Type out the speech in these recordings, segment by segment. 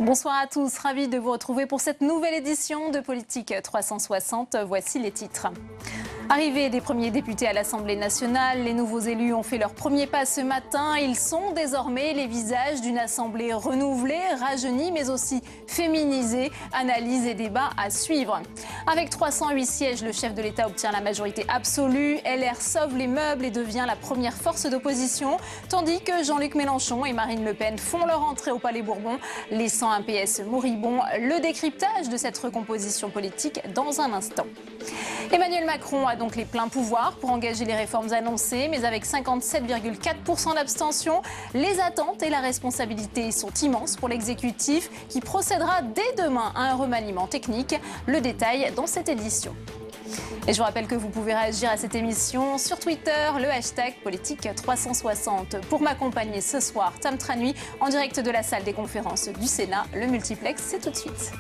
Bonsoir à tous, ravi de vous retrouver pour cette nouvelle édition de Politique 360. Voici les titres. Arrivée des premiers députés à l'Assemblée nationale, les nouveaux élus ont fait leur premier pas ce matin. Ils sont désormais les visages d'une assemblée renouvelée, rajeunie, mais aussi féminisée. Analyse et débat à suivre. Avec 308 sièges, le chef de l'État obtient la majorité absolue. LR sauve les meubles et devient la première force d'opposition, tandis que Jean-Luc Mélenchon et Marine Le Pen font leur entrée au Palais Bourbon, laissant un PS moribond. Le décryptage de cette recomposition politique dans un instant. Emmanuel Macron a donc les pleins pouvoirs pour engager les réformes annoncées, mais avec 57,4% d'abstention, les attentes et la responsabilité sont immenses pour l'exécutif qui procédera dès demain à un remaniement technique. Le détail dans cette édition. Et je vous rappelle que vous pouvez réagir à cette émission sur Twitter, le hashtag Politique360. Pour m'accompagner ce soir, Tam Tranui, en direct de la salle des conférences du Sénat. Le multiplex, c'est tout de suite.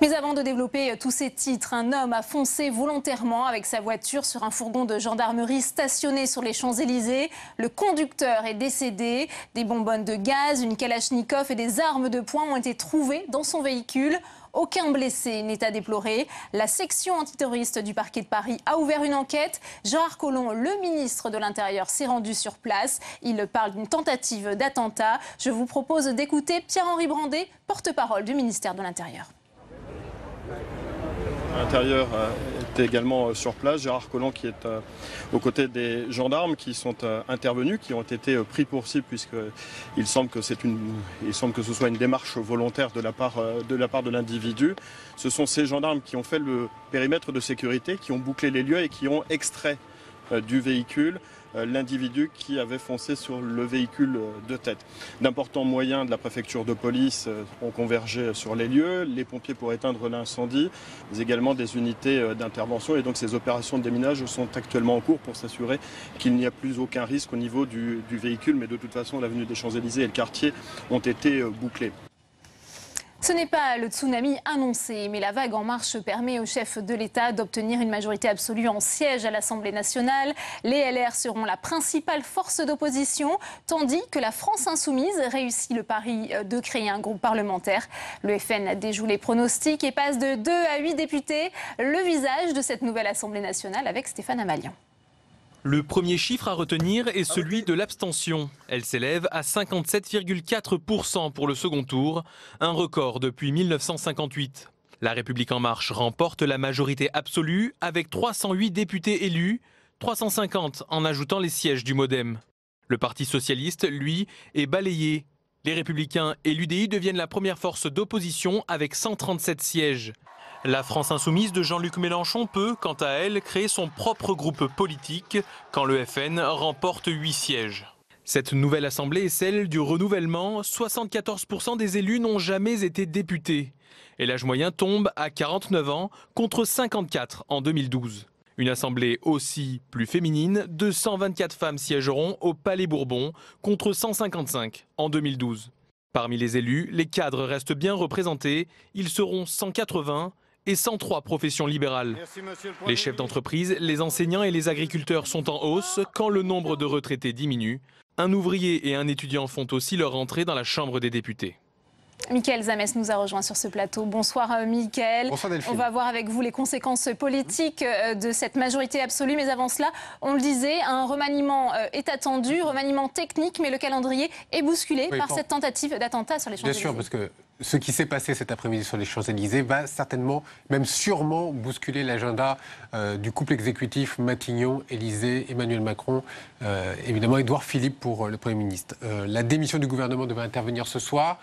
Mais avant de développer tous ces titres, un homme a foncé volontairement avec sa voiture sur un fourgon de gendarmerie stationné sur les Champs-Élysées. Le conducteur est décédé. Des bonbonnes de gaz, une kalachnikov et des armes de poing ont été trouvées dans son véhicule. Aucun blessé n'est à déplorer. La section antiterroriste du parquet de Paris a ouvert une enquête. Gérard Collomb, le ministre de l'Intérieur, s'est rendu sur place. Il parle d'une tentative d'attentat. Je vous propose d'écouter Pierre-Henri Brandet, porte-parole du ministère de l'Intérieur. L'Intérieur était également sur place. Gérard Collomb qui est aux côtés des gendarmes qui sont intervenus, qui ont été pris pour cible puisqu'il semble que ce soit une démarche volontaire de la part de l'individu. Ce sont ces gendarmes qui ont fait le périmètre de sécurité, qui ont bouclé les lieux et qui ont extrait du véhicule l'individu qui avait foncé sur le véhicule de tête. D'importants moyens de la préfecture de police ont convergé sur les lieux, les pompiers pour éteindre l'incendie, mais également des unités d'intervention. Et donc ces opérations de déminage sont actuellement en cours pour s'assurer qu'il n'y a plus aucun risque au niveau du véhicule. Mais de toute façon, l'avenue des Champs-Élysées et le quartier ont été bouclés. Ce n'est pas le tsunami annoncé, mais la vague en marche permet au chef de l'État d'obtenir une majorité absolue en siège à l'Assemblée nationale. Les LR seront la principale force d'opposition, tandis que la France insoumise réussit le pari de créer un groupe parlementaire. Le FN déjoue les pronostics et passe de 2 à 8 députés. Le visage de cette nouvelle Assemblée nationale avec Stéphane Amalian. Le premier chiffre à retenir est celui de l'abstention. Elle s'élève à 57,4% pour le second tour, un record depuis 1958. La République en marche remporte la majorité absolue avec 308 députés élus, 350 en ajoutant les sièges du MoDem. Le Parti socialiste, lui, est balayé. Les Républicains et l'UDI deviennent la première force d'opposition avec 137 sièges. La France insoumise de Jean-Luc Mélenchon peut, quant à elle, créer son propre groupe politique quand le FN remporte 8 sièges. Cette nouvelle assemblée est celle du renouvellement. 74% des élus n'ont jamais été députés. Et l'âge moyen tombe à 49 ans contre 54 en 2012. Une assemblée aussi plus féminine, 224 femmes siégeront au Palais Bourbon contre 155 en 2012. Parmi les élus, les cadres restent bien représentés. Ils seront 180 et 103 professions libérales. Les chefs d'entreprise, les enseignants et les agriculteurs sont en hausse quand le nombre de retraités diminue. Un ouvrier et un étudiant font aussi leur entrée dans la Chambre des députés. Mickaël Zamès nous a rejoint sur ce plateau. Bonsoir Mickaël. Bonsoir Delphine. On va voir avec vous les conséquences politiques de cette majorité absolue. Mais avant cela, on le disait, un remaniement est attendu, remaniement technique, mais le calendrier est bousculé par cette tentative d'attentat sur les Champs-Élysées. Bien sûr, parce que ce qui s'est passé cet après-midi sur les Champs-Élysées va certainement, même sûrement, bousculer l'agenda du couple exécutif Matignon-Élysée, Emmanuel Macron, évidemment Édouard Philippe pour le Premier ministre. La démission du gouvernement devait intervenir ce soir.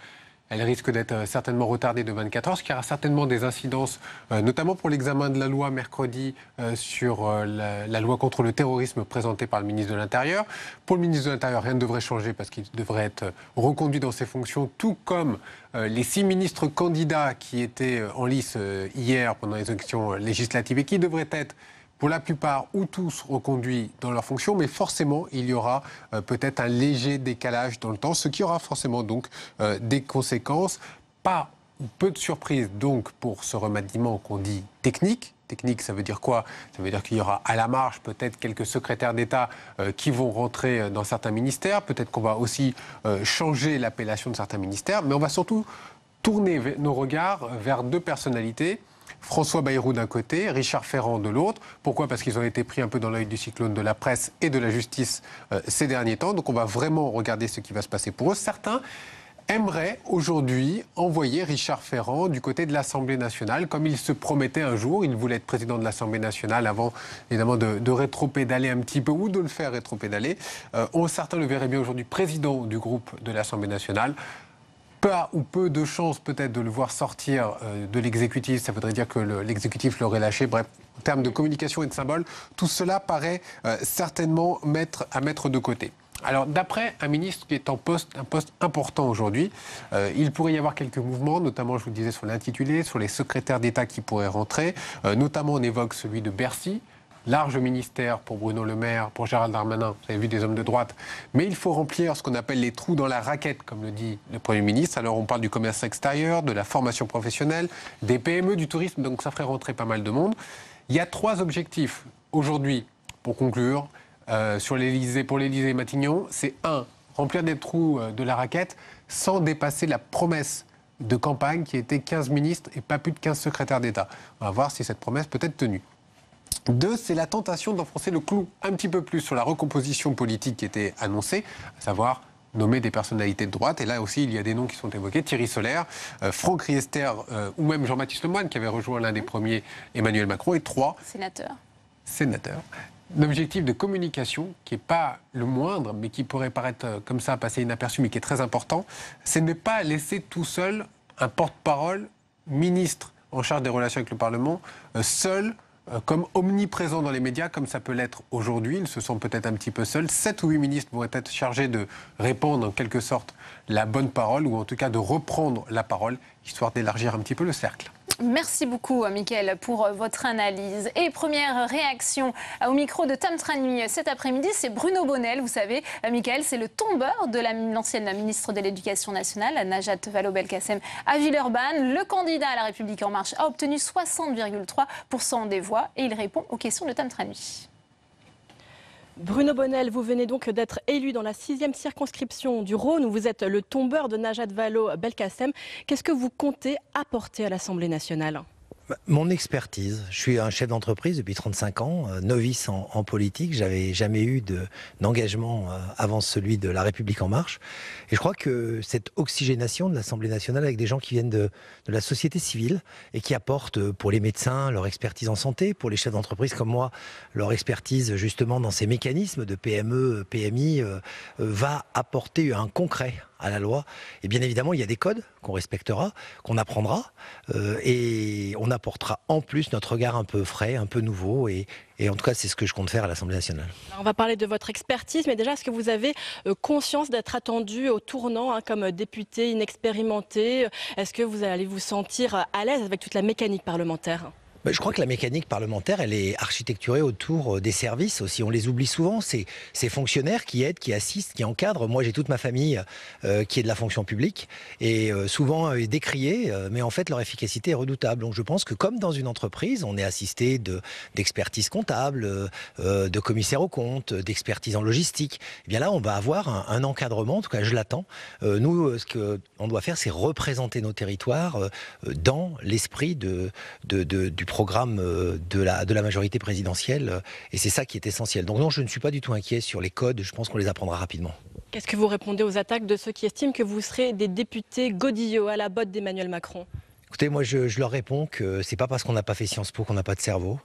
Elle risque d'être certainement retardée de 24 heures, ce qui aura certainement des incidences, notamment pour l'examen de la loi mercredi sur la loi contre le terrorisme présentée par le ministre de l'Intérieur. Pour le ministre de l'Intérieur, rien ne devrait changer parce qu'il devrait être reconduit dans ses fonctions, tout comme les 6 ministres candidats qui étaient en lice hier pendant les élections législatives et qui devraient être pour la plupart ou tous reconduits dans leurs fonctions, mais forcément il y aura peut-être un léger décalage dans le temps, ce qui aura forcément donc des conséquences. Pas peu de surprises donc pour ce remaniement qu'on dit technique, Technique, ça veut dire quoi? Ça veut dire qu'il y aura à la marge peut-être quelques secrétaires d'État qui vont rentrer dans certains ministères. Peut-être qu'on va aussi changer l'appellation de certains ministères. Mais on va surtout tourner nos regards vers deux personnalités. François Bayrou d'un côté, Richard Ferrand de l'autre. Pourquoi? Parce qu'ils ont été pris un peu dans l'œil du cyclone de la presse et de la justice ces derniers temps. Donc on va vraiment regarder ce qui va se passer pour eux. Certains aimerait aujourd'hui envoyer Richard Ferrand du côté de l'Assemblée nationale, comme il se promettait un jour. Il voulait être président de l'Assemblée nationale avant, évidemment, de rétropédaler un petit peu ou de le faire rétropédaler. Certains le verraient bien aujourd'hui président du groupe de l'Assemblée nationale. Pas ou peu de chances peut-être de le voir sortir de l'exécutif. Ça voudrait dire que l'exécutif l'aurait lâché. Bref, en termes de communication et de symbole, tout cela paraît certainement à mettre de côté. Alors, d'après un ministre qui est un poste important aujourd'hui, il pourrait y avoir quelques mouvements, notamment, je vous le disais, sur l'intitulé, sur les secrétaires d'État qui pourraient rentrer. Notamment, on évoque celui de Bercy. Large ministère pour Bruno Le Maire, pour Gérald Darmanin, vous avez vu des hommes de droite. Mais il faut remplir ce qu'on appelle les trous dans la raquette, comme le dit le Premier ministre. Alors, on parle du commerce extérieur, de la formation professionnelle, des PME, du tourisme, donc ça ferait rentrer pas mal de monde. Il y a 3 objectifs aujourd'hui, pour conclure, pour l'Élysée et Matignon, c'est 1, remplir des trous de la raquette sans dépasser la promesse de campagne qui était 15 ministres et pas plus de 15 secrétaires d'État. On va voir si cette promesse peut être tenue. 2, c'est la tentation d'enfoncer le clou un petit peu plus sur la recomposition politique qui était annoncée, à savoir nommer des personnalités de droite. Et là aussi, il y a des noms qui sont évoqués. Thierry Solaire, Franck Riester ou même Jean-Baptiste Lemoyne qui avait rejoint l'un des premiers Emmanuel Macron. Et 3, sénateur. L'objectif de communication, qui n'est pas le moindre, mais qui pourrait paraître comme ça, passer inaperçu, mais qui est très important, c'est ne pas laisser tout seul un porte-parole, ministre en charge des relations avec le Parlement, seul, comme omniprésent dans les médias, comme ça peut l'être aujourd'hui. Ils se sentent peut-être un petit peu seuls. 7 ou 8 ministres vont être chargés de répandre en quelque sorte la bonne parole, ou en tout cas de reprendre la parole, histoire d'élargir un petit peu le cercle. Merci beaucoup, Mickaël, pour votre analyse. Et première réaction au micro de Tam Trani cet après-midi, c'est Bruno Bonnell. Vous savez, Mickaël, c'est le tombeur de l'ancienne ministre de l'Éducation nationale, Najat Vallaud-Belkacem, à Villeurbanne. Le candidat à La République En Marche a obtenu 60,3% des voix et il répond aux questions de Tam Trani. Bruno Bonnell, vous venez donc d'être élu dans la 6e circonscription du Rhône, où vous êtes le tombeur de Najat Vallaud-Belkacem. Qu'est-ce que vous comptez apporter à l'Assemblée nationale ? Mon expertise. Je suis un chef d'entreprise depuis 35 ans, novice en politique. J'avais jamais eu d'engagement avant celui de La République En Marche. Et je crois que cette oxygénation de l'Assemblée nationale avec des gens qui viennent de la société civile et qui apportent pour les médecins leur expertise en santé, pour les chefs d'entreprise comme moi, leur expertise justement dans ces mécanismes de PME, PMI, va apporter un concret à la loi. Et bien évidemment, il y a des codes qu'on respectera, qu'on apprendra, et on apportera en plus notre regard un peu frais, un peu nouveau, et en tout cas, c'est ce que je compte faire à l'Assemblée nationale. Alors, on va parler de votre expertise, mais déjà, est-ce que vous avez conscience d'être attendu au tournant comme député inexpérimenté? Est-ce que vous allez vous sentir à l'aise avec toute la mécanique parlementaire ? Je crois que la mécanique parlementaire, elle est architecturée autour des services aussi. On les oublie souvent, ces fonctionnaires qui aident, qui assistent, qui encadrent. Moi, j'ai toute ma famille qui est de la fonction publique et souvent décriée, mais en fait, leur efficacité est redoutable. Donc je pense que comme dans une entreprise, on est assisté d'expertise comptable, de commissaire aux comptes, d'expertise en logistique. Et bien là, on va avoir un encadrement, en tout cas, je l'attends. Nous, ce qu'on doit faire, c'est représenter nos territoires dans l'esprit du programme de la majorité présidentielle, et c'est ça qui est essentiel. Donc non, je ne suis pas du tout inquiet sur les codes, je pense qu'on les apprendra rapidement. Qu'est-ce que vous répondez aux attaques de ceux qui estiment que vous serez des députés godillots à la botte d'Emmanuel Macron ? Écoutez, moi je leur réponds que c'est pas parce qu'on n'a pas fait Sciences Po qu'on n'a pas de cerveau.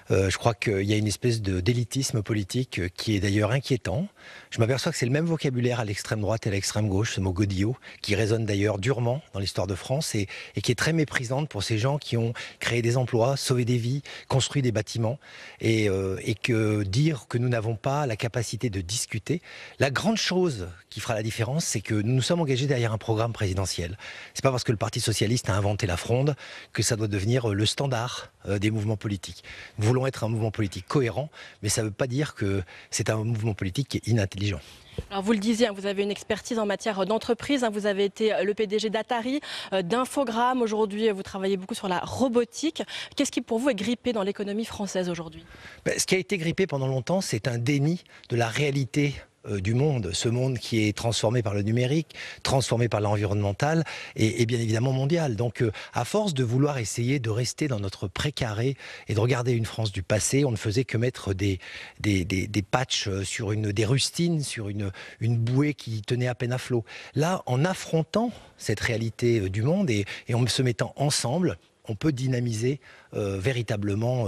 Je crois qu'il y a une espèce d'élitisme politique qui est d'ailleurs inquiétant. Je m'aperçois que c'est le même vocabulaire à l'extrême droite et à l'extrême gauche, ce mot godillot, qui résonne d'ailleurs durement dans l'histoire de France et qui est très méprisante pour ces gens qui ont créé des emplois, sauvé des vies, construit des bâtiments, et que dire que nous n'avons pas la capacité de discuter. La grande chose qui fera la différence, c'est que nous nous sommes engagés derrière un programme présidentiel. C'est pas parce que le Parti socialiste a inventé la la fronde, que ça doit devenir le standard des mouvements politiques. Nous voulons être un mouvement politique cohérent, mais ça ne veut pas dire que c'est un mouvement politique qui est inintelligent. Alors vous le disiez, vous avez une expertise en matière d'entreprise. Vous avez été le PDG d'Atari, d'Infogrames. Aujourd'hui, vous travaillez beaucoup sur la robotique. Qu'est-ce qui, pour vous, est grippé dans l'économie française aujourd'hui ? Ce qui a été grippé pendant longtemps, c'est un déni de la réalité du monde, ce monde qui est transformé par le numérique, transformé par l'environnemental et bien évidemment mondial. Donc à force de vouloir essayer de rester dans notre précaré et de regarder une France du passé, on ne faisait que mettre des patchs sur des rustines, sur une bouée qui tenait à peine à flot. Là, en affrontant cette réalité du monde et en se mettant ensemble, on peut dynamiser véritablement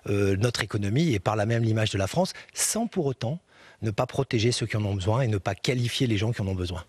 notre économie et par là même l'image de la France, sans pour autant ne pas protéger ceux qui en ont besoin et ne pas qualifier les gens qui en ont besoin.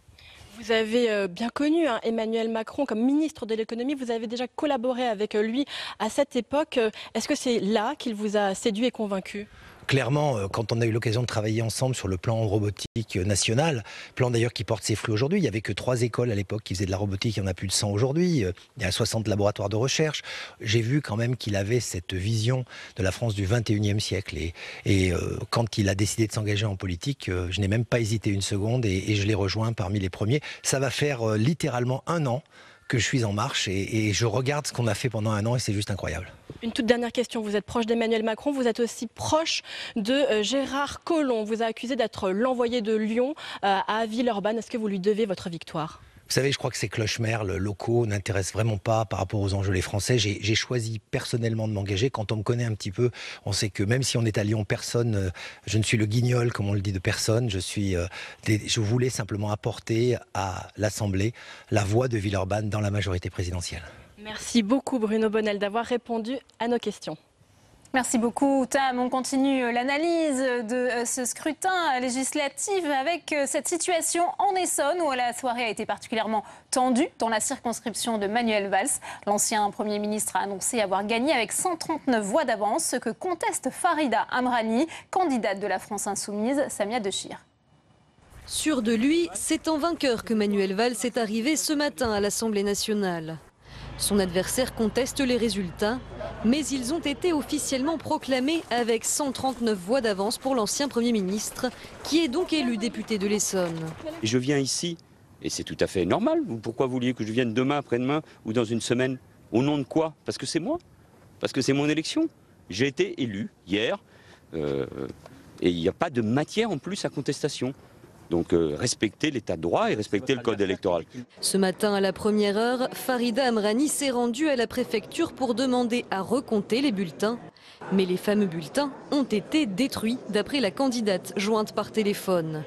Vous avez bien connu Emmanuel Macron comme ministre de l'économie. Vous avez déjà collaboré avec lui à cette époque. Est-ce que c'est là qu'il vous a séduit et convaincu ? Clairement, quand on a eu l'occasion de travailler ensemble sur le plan robotique national, plan d'ailleurs qui porte ses fruits aujourd'hui, il n'y avait que 3 écoles à l'époque qui faisaient de la robotique, il y en a plus de 100 aujourd'hui, il y a 60 laboratoires de recherche. J'ai vu quand même qu'il avait cette vision de la France du 21e siècle et quand il a décidé de s'engager en politique, je n'ai même pas hésité une seconde et je l'ai rejoint parmi les premiers. Ça va faire littéralement 1 an que je suis en marche et je regarde ce qu'on a fait pendant 1 an et c'est juste incroyable. Une toute dernière question. Vous êtes proche d'Emmanuel Macron, vous êtes aussi proche de Gérard Collomb. On vous a accusé d'être l'envoyé de Lyon à Villeurbanne. Est-ce que vous lui devez votre victoire ? Vous savez, je crois que ces clochemerles locaux n'intéressent vraiment pas par rapport aux enjeux les Français. J'ai choisi personnellement de m'engager. Quand on me connaît un petit peu, on sait que même si on est à Lyon, je ne suis le guignol, comme on le dit, de personne. Je voulais simplement apporter à l'Assemblée la voix de Villeurbanne dans la majorité présidentielle. Merci beaucoup Bruno Bonnell d'avoir répondu à nos questions. Merci beaucoup Tam. On continue l'analyse de ce scrutin législatif avec cette situation en Essonne où la soirée a été particulièrement tendue dans la circonscription de Manuel Valls. L'ancien Premier ministre a annoncé avoir gagné avec 139 voix d'avance, ce que conteste Farida Amrani, candidate de la France Insoumise, Samia Dechir. Sûr de lui, c'est en vainqueur que Manuel Valls est arrivé ce matin à l'Assemblée nationale. Son adversaire conteste les résultats, mais ils ont été officiellement proclamés avec 139 voix d'avance pour l'ancien Premier ministre, qui est donc élu député de l'Essonne. Je viens ici, et c'est tout à fait normal. Pourquoi vouliez que je vienne demain, après-demain ou dans une semaine? Au nom de quoi? Parce que c'est moi, parce que c'est mon élection. J'ai été élu hier, et il n'y a pas de matière en plus à contestation. Donc respecter l'état de droit et respecter le code électoral. Ce matin, à la première heure, Farida Amrani s'est rendue à la préfecture pour demander à recompter les bulletins. Mais les fameux bulletins ont été détruits, d'après la candidate jointe par téléphone.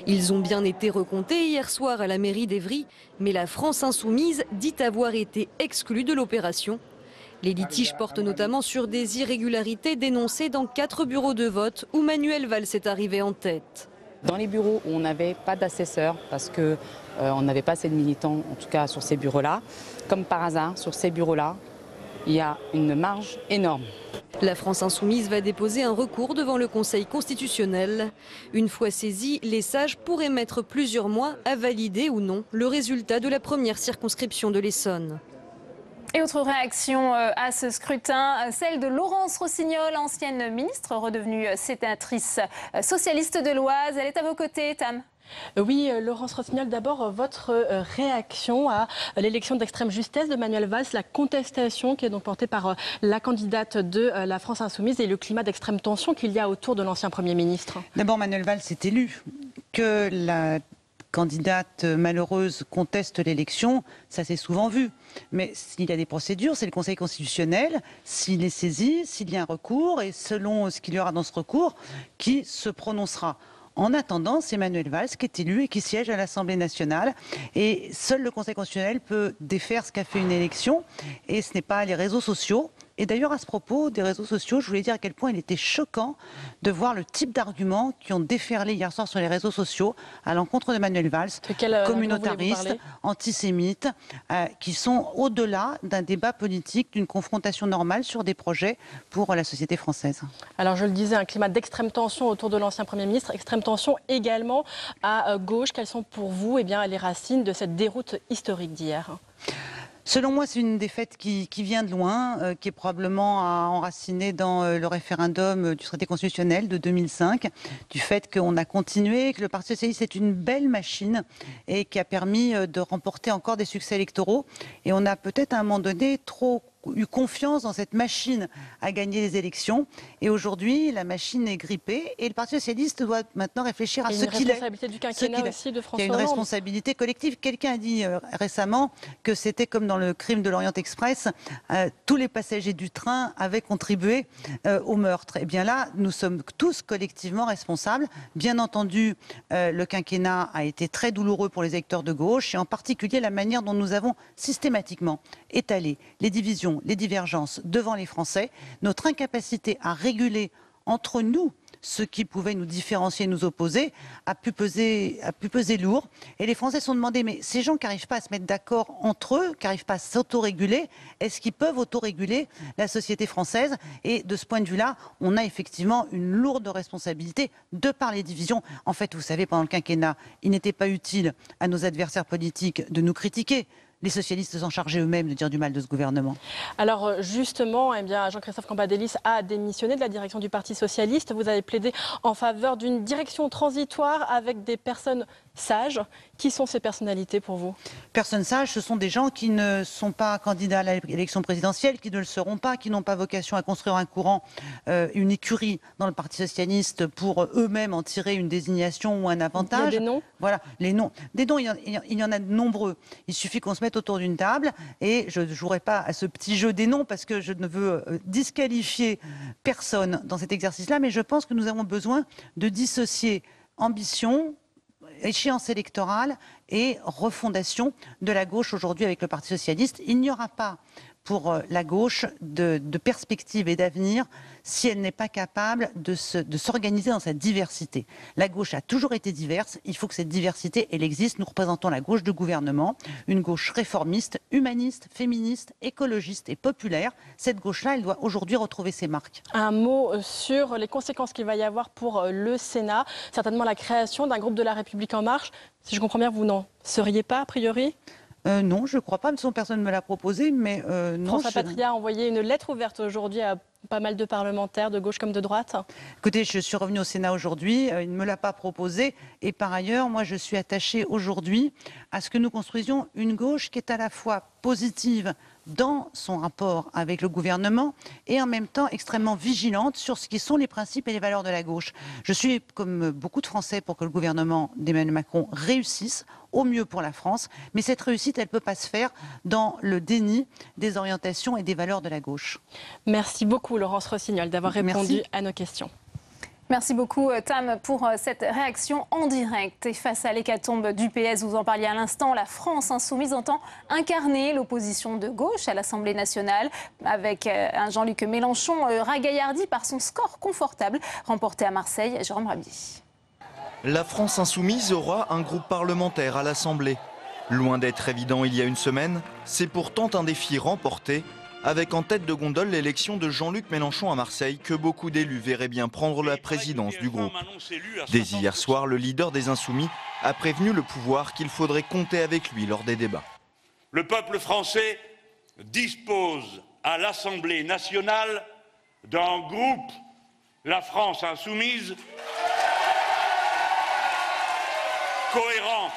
Ils ont bien été recomptés hier soir à la mairie d'Évry, mais la France Insoumise dit avoir été exclue de l'opération. Les litiges portent notamment sur des irrégularités dénoncées dans 4 bureaux de vote où Manuel Valls est arrivé en tête. Dans les bureaux où on n'avait pas d'assesseurs, parce qu'on n'avait pas assez de militants, en tout cas sur ces bureaux-là, comme par hasard, sur ces bureaux-là, il y a une marge énorme. La France Insoumise va déposer un recours devant le Conseil constitutionnel. Une fois saisis, les sages pourraient mettre plusieurs mois à valider ou non le résultat de la première circonscription de l'Essonne. Et autre réaction à ce scrutin, celle de Laurence Rossignol, ancienne ministre, redevenue sénatrice socialiste de l'Oise. Elle est à vos côtés, Tam. Oui, Laurence Rossignol, d'abord, votre réaction à l'élection d'extrême justesse de Manuel Valls, la contestation qui est donc portée par la candidate de la France Insoumise et le climat d'extrême tension qu'il y a autour de l'ancien Premier ministre. D'abord, Manuel Valls est élu. Que la candidate malheureuse conteste l'élection, ça s'est souvent vu. Mais s'il y a des procédures, c'est le Conseil constitutionnel, s'il est saisi, s'il y a un recours, et selon ce qu'il y aura dans ce recours, qui se prononcera. En attendant, c'est Manuel Valls qui est élu et qui siège à l'Assemblée nationale. Et seul le Conseil constitutionnel peut défaire ce qu'a fait une élection. Et ce n'est pas les réseaux sociaux. Et d'ailleurs, à ce propos des réseaux sociaux, je voulais dire à quel point il était choquant de voir le type d'arguments qui ont déferlé hier soir sur les réseaux sociaux à l'encontre de Manuel Valls, communautaristes, antisémites, qui sont au-delà d'un débat politique, d'une confrontation normale sur des projets pour la société française. Alors je le disais, un climat d'extrême tension autour de l'ancien Premier ministre, extrême tension également à gauche. Quelles sont pour vous les racines de cette déroute historique d'hier ? Selon moi, c'est une défaite qui vient de loin, qui est probablement enracinée dans le référendum du traité constitutionnel de 2005, du fait qu'on a continué, que le Parti socialiste est une belle machine et qui a permis de remporter encore des succès électoraux. Et on a peut-être à un moment donné trop eu confiance dans cette machine à gagner les élections. Et aujourd'hui, la machine est grippée et le Parti socialiste doit maintenant réfléchir à ce qu'il est. Il y a une responsabilité du quinquennat aussi de François Il y a une Hollande. responsabilité collective. Quelqu'un a dit récemment que c'était comme dans le crime de l'Orient Express, tous les passagers du train avaient contribué au meurtre. Et bien là, nous sommes tous collectivement responsables. Bien entendu, le quinquennat a été très douloureux pour les électeurs de gauche et en particulier la manière dont nous avons systématiquement étalé les divisions, les divergences devant les Français, notre incapacité à réguler entre nous ce qui pouvait nous différencier, nous opposer, a pu peser lourd. Et les Français se sont demandé, mais ces gens qui n'arrivent pas à se mettre d'accord entre eux, qui n'arrivent pas à s'autoréguler, est-ce qu'ils peuvent autoréguler la société française? Et de ce point de vue-là, on a effectivement une lourde responsabilité de par les divisions. En fait, vous savez, pendant le quinquennat, il n'était pas utile à nos adversaires politiques de nous critiquer. Les socialistes s'en chargeaient eux-mêmes de dire du mal de ce gouvernement. Alors justement, eh bien, Jean-Christophe Cambadélis a démissionné de la direction du Parti socialiste. Vous avez plaidé en faveur d'une direction transitoire avec des personnes sages. Qui sont ces personnalités pour vous? Personnes sages, ce sont des gens qui ne sont pas candidats à l'élection présidentielle, qui ne le seront pas, qui n'ont pas vocation à construire un courant, une écurie dans le Parti socialiste pour eux-mêmes en tirer une désignation ou un avantage. Il y a des noms? Voilà, les noms. Des noms, il y en a de nombreux. Il suffit qu'on se mette autour d'une table et je ne jouerai pas à ce petit jeu des noms parce que je ne veux disqualifier personne dans cet exercice-là, mais je pense que nous avons besoin de dissocier ambition, échéance électorale et refondation de la gauche aujourd'hui avec le Parti socialiste. Il n'y aura pas pour la gauche de perspective et d'avenir si elle n'est pas capable de s'organiser dans sa diversité. La gauche a toujours été diverse, il faut que cette diversité, elle existe. Nous représentons la gauche du gouvernement, une gauche réformiste, humaniste, féministe, écologiste et populaire. Cette gauche-là, elle doit aujourd'hui retrouver ses marques. Un mot sur les conséquences qu'il va y avoir pour le Sénat, certainement la création d'un groupe de La République En Marche. Si je comprends bien, vous n'en seriez pas a priori? Non, je ne crois pas, personne ne me l'a proposé, mais non. François Patria a envoyé une lettre ouverte aujourd'hui à pas mal de parlementaires, de gauche comme de droite. Écoutez, je suis revenue au Sénat aujourd'hui, il ne me l'a pas proposé. Et par ailleurs, moi, je suis attachée aujourd'hui à ce que nous construisions une gauche qui est à la fois positive dans son rapport avec le gouvernement et en même temps extrêmement vigilante sur ce qui sont les principes et les valeurs de la gauche. Je suis, comme beaucoup de Français, pour que le gouvernement d'Emmanuel Macron réussisse au mieux pour la France, mais cette réussite, elle ne peut pas se faire dans le déni des orientations et des valeurs de la gauche. Merci beaucoup Laurence Rossignol d'avoir répondu à nos questions. Merci beaucoup Tam pour cette réaction en direct. Et face à l'hécatombe du PS, vous en parliez à l'instant, la France insoumise entend incarner l'opposition de gauche à l'Assemblée nationale avec un Jean-Luc Mélenchon ragaillardi par son score confortable remporté à Marseille. Jérôme Rabi. La France insoumise aura un groupe parlementaire à l'Assemblée. Loin d'être évident il y a une semaine, c'est pourtant un défi remporté avec en tête de gondole l'élection de Jean-Luc Mélenchon à Marseille que beaucoup d'élus verraient bien prendre la présidence du groupe. Dès hier soir, le leader des Insoumis a prévenu le pouvoir qu'il faudrait compter avec lui lors des débats. Le peuple français dispose à l'Assemblée nationale d'un groupe, la France insoumise, cohérent,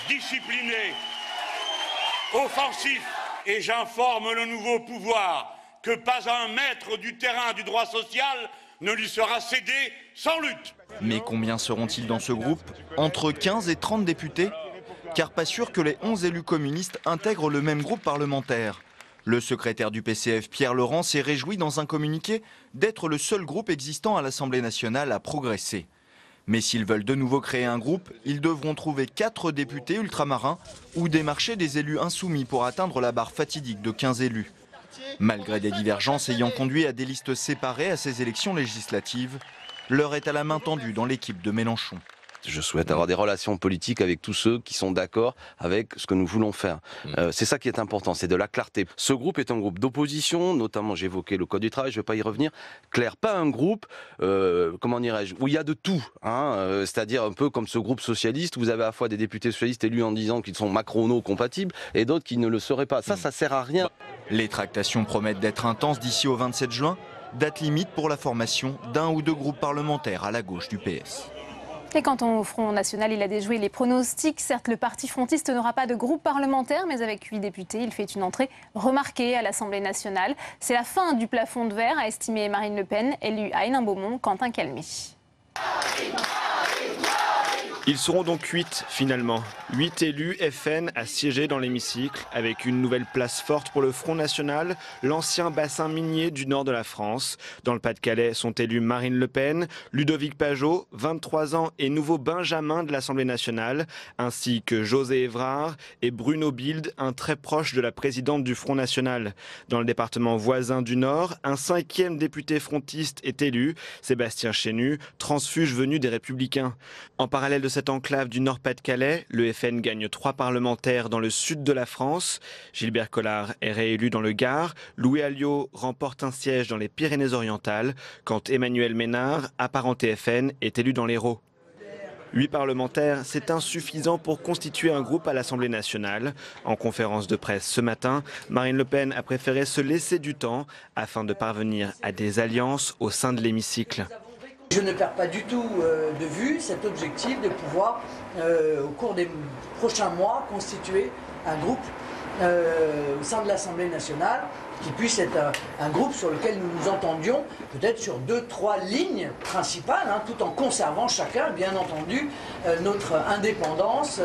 discipliné, offensif. Et j'informe le nouveau pouvoir que pas un mètre du terrain du droit social ne lui sera cédé sans lutte. Mais combien seront-ils dans ce groupe? Entre 15 et 30 députés? Car pas sûr que les 11 élus communistes intègrent le même groupe parlementaire. Le secrétaire du PCF, Pierre Laurent, s'est réjoui dans un communiqué d'être le seul groupe existant à l'Assemblée nationale à progresser. Mais s'ils veulent de nouveau créer un groupe, ils devront trouver 4 députés ultramarins ou démarcher des élus insoumis pour atteindre la barre fatidique de 15 élus. Malgré des divergences ayant conduit à des listes séparées à ces élections législatives, l'heure est à la main tendue dans l'équipe de Mélenchon. Je souhaite avoir des relations politiques avec tous ceux qui sont d'accord avec ce que nous voulons faire. C'est ça qui est important, c'est de la clarté. Ce groupe est un groupe d'opposition, notamment j'ai évoqué le Code du travail, je ne vais pas y revenir. Claire, pas un groupe, comment dirais-je, où il y a de tout. C'est-à-dire un peu comme ce groupe socialiste, où vous avez à la fois des députés socialistes élus en disant qu'ils sont macrono-compatibles et d'autres qui ne le seraient pas. Ça sert à rien. Les tractations promettent d'être intenses d'ici au 27 juin, date limite pour la formation d'un ou deux groupes parlementaires à la gauche du PS. Et quant au Front National, il a déjoué les pronostics. Certes, le parti frontiste n'aura pas de groupe parlementaire, mais avec 8 députés, il fait une entrée remarquée à l'Assemblée nationale. C'est la fin du plafond de verre, a estimé Marine Le Pen, élue à Hénin-Beaumont, Quentin Calmy. Ils seront donc 8 finalement. 8 élus FN à siéger dans l'hémicycle, avec une nouvelle place forte pour le Front National, l'ancien bassin minier du nord de la France. Dans le Pas-de-Calais sont élus Marine Le Pen, Ludovic Pajot, 23 ans et nouveau Benjamin de l'Assemblée nationale, ainsi que José Évrard et Bruno Bilde, un très proche de la présidente du Front National. Dans le département voisin du Nord, un 5e député frontiste est élu, Sébastien Chenu, transfuge venu des Républicains. En parallèle de cette enclave du Nord-Pas-de-Calais, le FN gagne 3 parlementaires dans le sud de la France. Gilbert Collard est réélu dans le Gard. Louis Alliot remporte un siège dans les Pyrénées-Orientales, quand Emmanuel Ménard, apparenté FN, est élu dans l'Hérault. 8 parlementaires, c'est insuffisant pour constituer un groupe à l'Assemblée nationale. En conférence de presse ce matin, Marine Le Pen a préféré se laisser du temps afin de parvenir à des alliances au sein de l'hémicycle. Je ne perds pas du tout de vue cet objectif de pouvoir, au cours des prochains mois, constituer un groupe au sein de l'Assemblée nationale qui puisse être un groupe sur lequel nous nous entendions, peut-être sur 2-3 lignes principales, tout en conservant chacun, bien entendu, notre indépendance.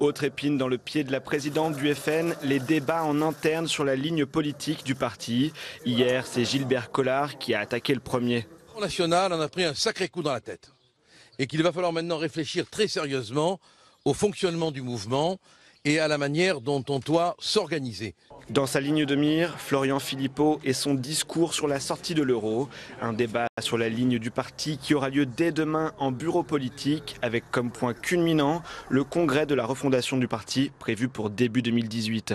Autre épine dans le pied de la présidente du FN, les débats en interne sur la ligne politique du parti. Hier, c'est Gilbert Collard qui a attaqué le premier. Le Front National en a pris un sacré coup dans la tête et qu'il va falloir maintenant réfléchir très sérieusement au fonctionnement du mouvement et à la manière dont on doit s'organiser. Dans sa ligne de mire, Florian Philippot et son discours sur la sortie de l'euro. Un débat sur la ligne du parti qui aura lieu dès demain en bureau politique avec comme point culminant le congrès de la refondation du parti prévu pour début 2018.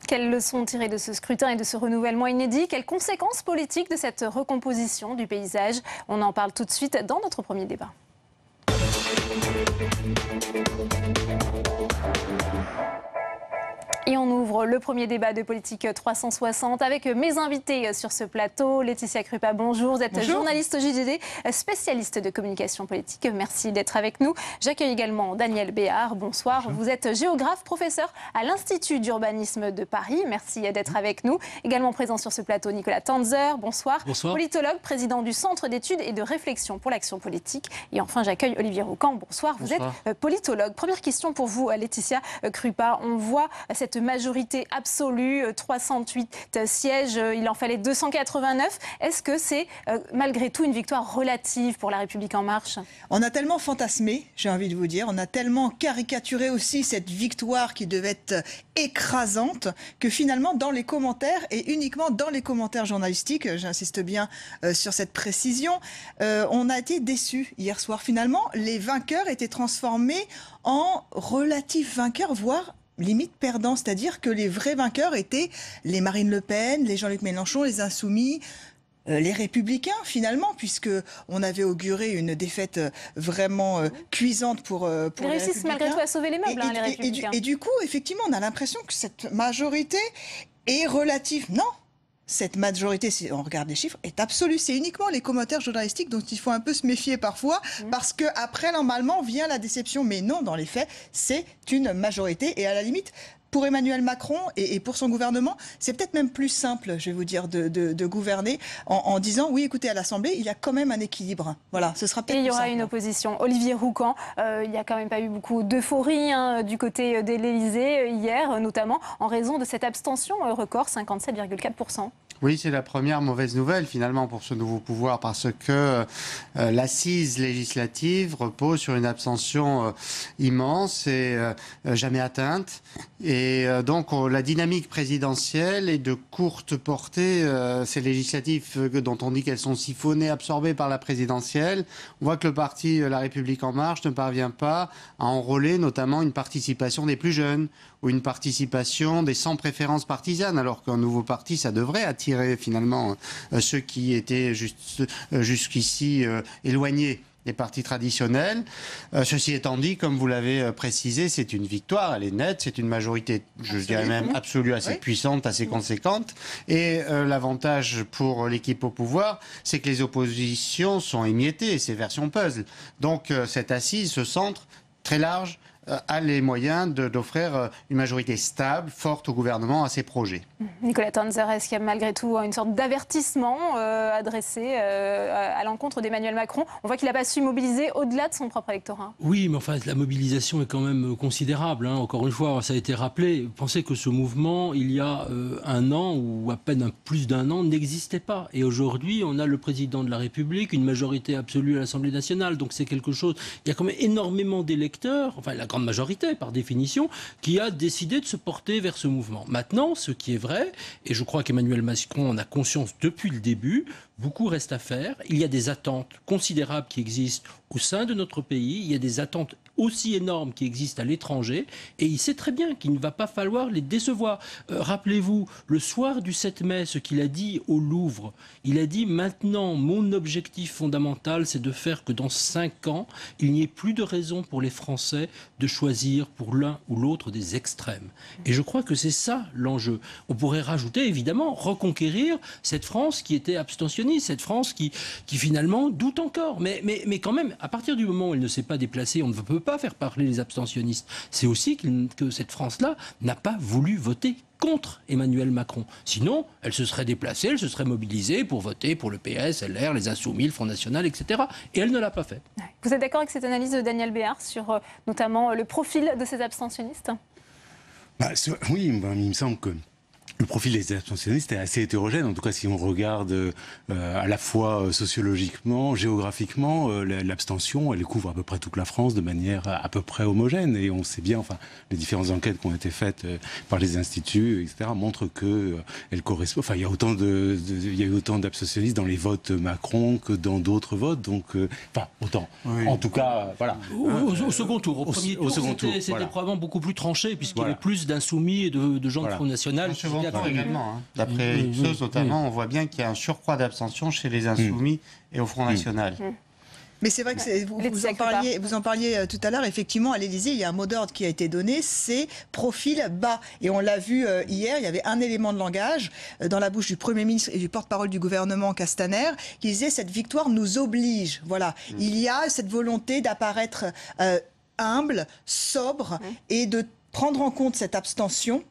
Quelles leçons tirer de ce scrutin et de ce renouvellement inédit? Quelles conséquences politiques de cette recomposition du paysage? On en parle tout de suite dans notre premier débat. Et on ouvre le premier débat de Politique 360 avec mes invités sur ce plateau. Laetitia Krupa, bonjour. Vous êtes journaliste au JDD, spécialiste de communication politique. Merci d'être avec nous. J'accueille également Daniel Béard. Bonsoir. Bonjour. Vous êtes géographe, professeur à l'Institut d'urbanisme de Paris. Merci d'être avec nous. Également présent sur ce plateau, Nicolas Tanzer. Bonsoir. Bonsoir. Politologue, président du Centre d'études et de réflexion pour l'action politique. Et enfin, j'accueille Olivier Roucan. Bonsoir. Vous êtes politologue. Première question pour vous, Laetitia Krupa. On voit cette majorité absolue, 308 sièges, il en fallait 289. Est-ce que c'est malgré tout une victoire relative pour La République En Marche? On a tellement fantasmé, j'ai envie de vous dire, on a tellement caricaturé aussi cette victoire qui devait être écrasante, que finalement dans les commentaires, et uniquement dans les commentaires journalistiques, j'insiste bien sur cette précision, on a été déçus hier soir. Finalement, les vainqueurs étaient transformés en relatifs vainqueurs, voire limite perdant, c'est-à-dire que les vrais vainqueurs étaient les Marine Le Pen, les Jean-Luc Mélenchon, les Insoumis, les Républicains finalement, puisque on avait auguré une défaite vraiment cuisante pour les Républicains. Ils réussissent malgré tout à sauver les meubles, les Républicains. Et du coup, effectivement, on a l'impression que cette majorité est relative. Non, cette majorité, si on regarde les chiffres, est absolue. C'est uniquement les commentaires journalistiques dont il faut un peu se méfier parfois, parce qu'après, normalement, vient la déception. Mais non, dans les faits, c'est une majorité. Et à la limite, pour Emmanuel Macron et pour son gouvernement, c'est peut-être même plus simple, je vais vous dire, de gouverner en disant, oui, écoutez, à l'Assemblée, il y a quand même un équilibre. Voilà, ce sera peut-être plus simple. Et il y aura une opposition. Olivier Roucan, il n'y a quand même pas eu beaucoup d'euphorie du côté de l'Élysée hier, notamment en raison de cette abstention record, 57,4%. Oui, c'est la première mauvaise nouvelle finalement pour ce nouveau pouvoir parce que l'assise législative repose sur une abstention immense et jamais atteinte. Et donc la dynamique présidentielle est de courte portée. Ces législatives dont on dit qu'elles sont siphonnées, absorbées par la présidentielle. On voit que le parti La République En Marche ne parvient pas à enrôler notamment une participation des plus jeunes ou une participation des sans préférence partisane, alors qu'un nouveau parti, ça devrait attirer finalement ceux qui étaient jusqu'ici éloignés des partis traditionnels. Ceci étant dit, comme vous l'avez précisé, c'est une victoire, elle est nette, c'est une majorité, je dirais même absolue, assez puissante, assez conséquente. Et l'avantage pour l'équipe au pouvoir, c'est que les oppositions sont émiettées, c'est version puzzle. Donc cette assise, ce centre très large, a les moyens d'offrir une majorité stable, forte au gouvernement, à ses projets. Nicolas Tanzer, est-ce qu'il y a malgré tout une sorte d'avertissement adressé à l'encontre d'Emmanuel Macron? On voit qu'il n'a pas su mobiliser au-delà de son propre électorat. Oui, mais enfin, la mobilisation est quand même considérable. Encore une fois, ça a été rappelé. Pensez que ce mouvement, il y a un an ou à peine plus d'un an, n'existait pas. Et aujourd'hui, on a le président de la République, une majorité absolue à l'Assemblée nationale. Donc c'est quelque chose... Il y a quand même énormément d'électeurs, enfin la grande majorité par définition, qui a décidé de se porter vers ce mouvement. Maintenant, ce qui est vrai, et je crois qu'Emmanuel Macron en a conscience depuis le début, beaucoup reste à faire. Il y a des attentes considérables qui existent au sein de notre pays, il y a des attentes aussi énormes qui existent à l'étranger, et il sait très bien qu'il ne va pas falloir les décevoir. Rappelez-vous, le soir du 7 mai, ce qu'il a dit au Louvre, il a dit « Maintenant, mon objectif fondamental, c'est de faire que dans 5 ans, il n'y ait plus de raison pour les Français de choisir pour l'un ou l'autre des extrêmes. » Et je crois que c'est ça l'enjeu. On pourrait rajouter, évidemment, reconquérir cette France qui était abstentionniste, cette France qui finalement doute encore. Mais quand même, à partir du moment où elle ne s'est pas déplacée, on ne peut pas faire parler les abstentionnistes. C'est aussi que cette France-là n'a pas voulu voter contre Emmanuel Macron. Sinon, elle se serait déplacée, elle se serait mobilisée pour voter pour le PS, LR, les Insoumis, le Front National, etc. Et elle ne l'a pas fait. Vous êtes d'accord avec cette analyse de Daniel Béard sur notamment le profil de ces abstentionnistes? Oui, il me semble que le profil des abstentionnistes est assez hétérogène. En tout cas, si on regarde à la fois sociologiquement, géographiquement, l'abstention, elle couvre à peu près toute la France de manière à peu près homogène. Et on sait bien, enfin, les différentes enquêtes qui ont été faites par les instituts, etc., montrent que elle correspond. Enfin, il y a eu autant d'abstentionnistes dans les votes Macron que dans d'autres votes. Donc, enfin, autant. Oui. En tout cas, voilà. Au second tour. Au premier tour, c'était voilà, probablement beaucoup plus tranché, puisqu'il y avait plus d'insoumis et de gens du Front National. Également, hein. D'après Ipsos notamment, on voit bien qu'il y a un surcroît d'abstention chez les Insoumis et au Front National. Mais c'est vrai que vous en parliez tout à l'heure, effectivement, à l'Élysée, il y a un mot d'ordre qui a été donné, c'est profil bas. Et on l'a vu hier, il y avait un élément de langage dans la bouche du Premier ministre et du porte-parole du gouvernement, Castaner, qui disait « cette victoire nous oblige ». Voilà, il y a cette volonté d'apparaître humble, sobre et de prendre en compte cette abstention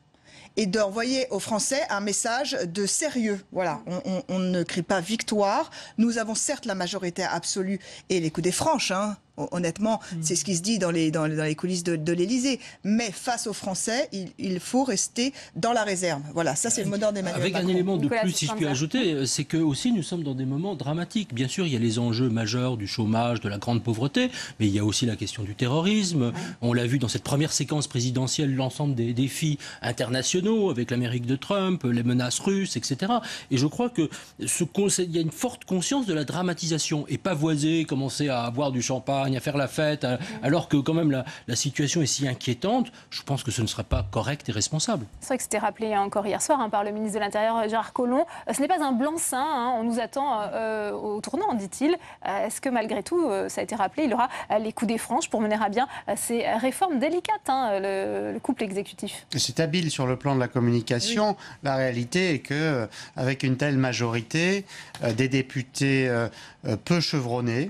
et d'envoyer aux Français un message de sérieux. Voilà, on ne crie pas victoire. Nous avons certes la majorité absolue et les coudées franches, hein. Honnêtement, c'est ce qui se dit dans les coulisses de l'Élysée. Mais face aux Français, il faut rester dans la réserve. Voilà, ça c'est le mot d'ordre d'Emmanuel Macron. Avec un élément de plus, si je puis ajouter, c'est que aussi nous sommes dans des moments dramatiques. Bien sûr, il y a les enjeux majeurs du chômage, de la grande pauvreté, mais il y a aussi la question du terrorisme. On l'a vu dans cette première séquence présidentielle, l'ensemble des défis internationaux avec l'Amérique de Trump, les menaces russes, etc. Et je crois que il y a une forte conscience de la dramatisation et pavoiser, commencer à boire du champagne, à faire la fête, alors que quand même la situation est si inquiétante, je pense que ce ne sera pas correct et responsable. C'est vrai que c'était rappelé encore hier soir par le ministre de l'Intérieur, Gérard Collomb. Ce n'est pas un blanc-seing, hein, on nous attend au tournant, dit-il. Est-ce que malgré tout, ça a été rappelé, il aura les coups des franches pour mener à bien ces réformes délicates, hein, le couple exécutif? C'est habile sur le plan de la communication. Oui. La réalité est que avec une telle majorité, des députés peu chevronnés,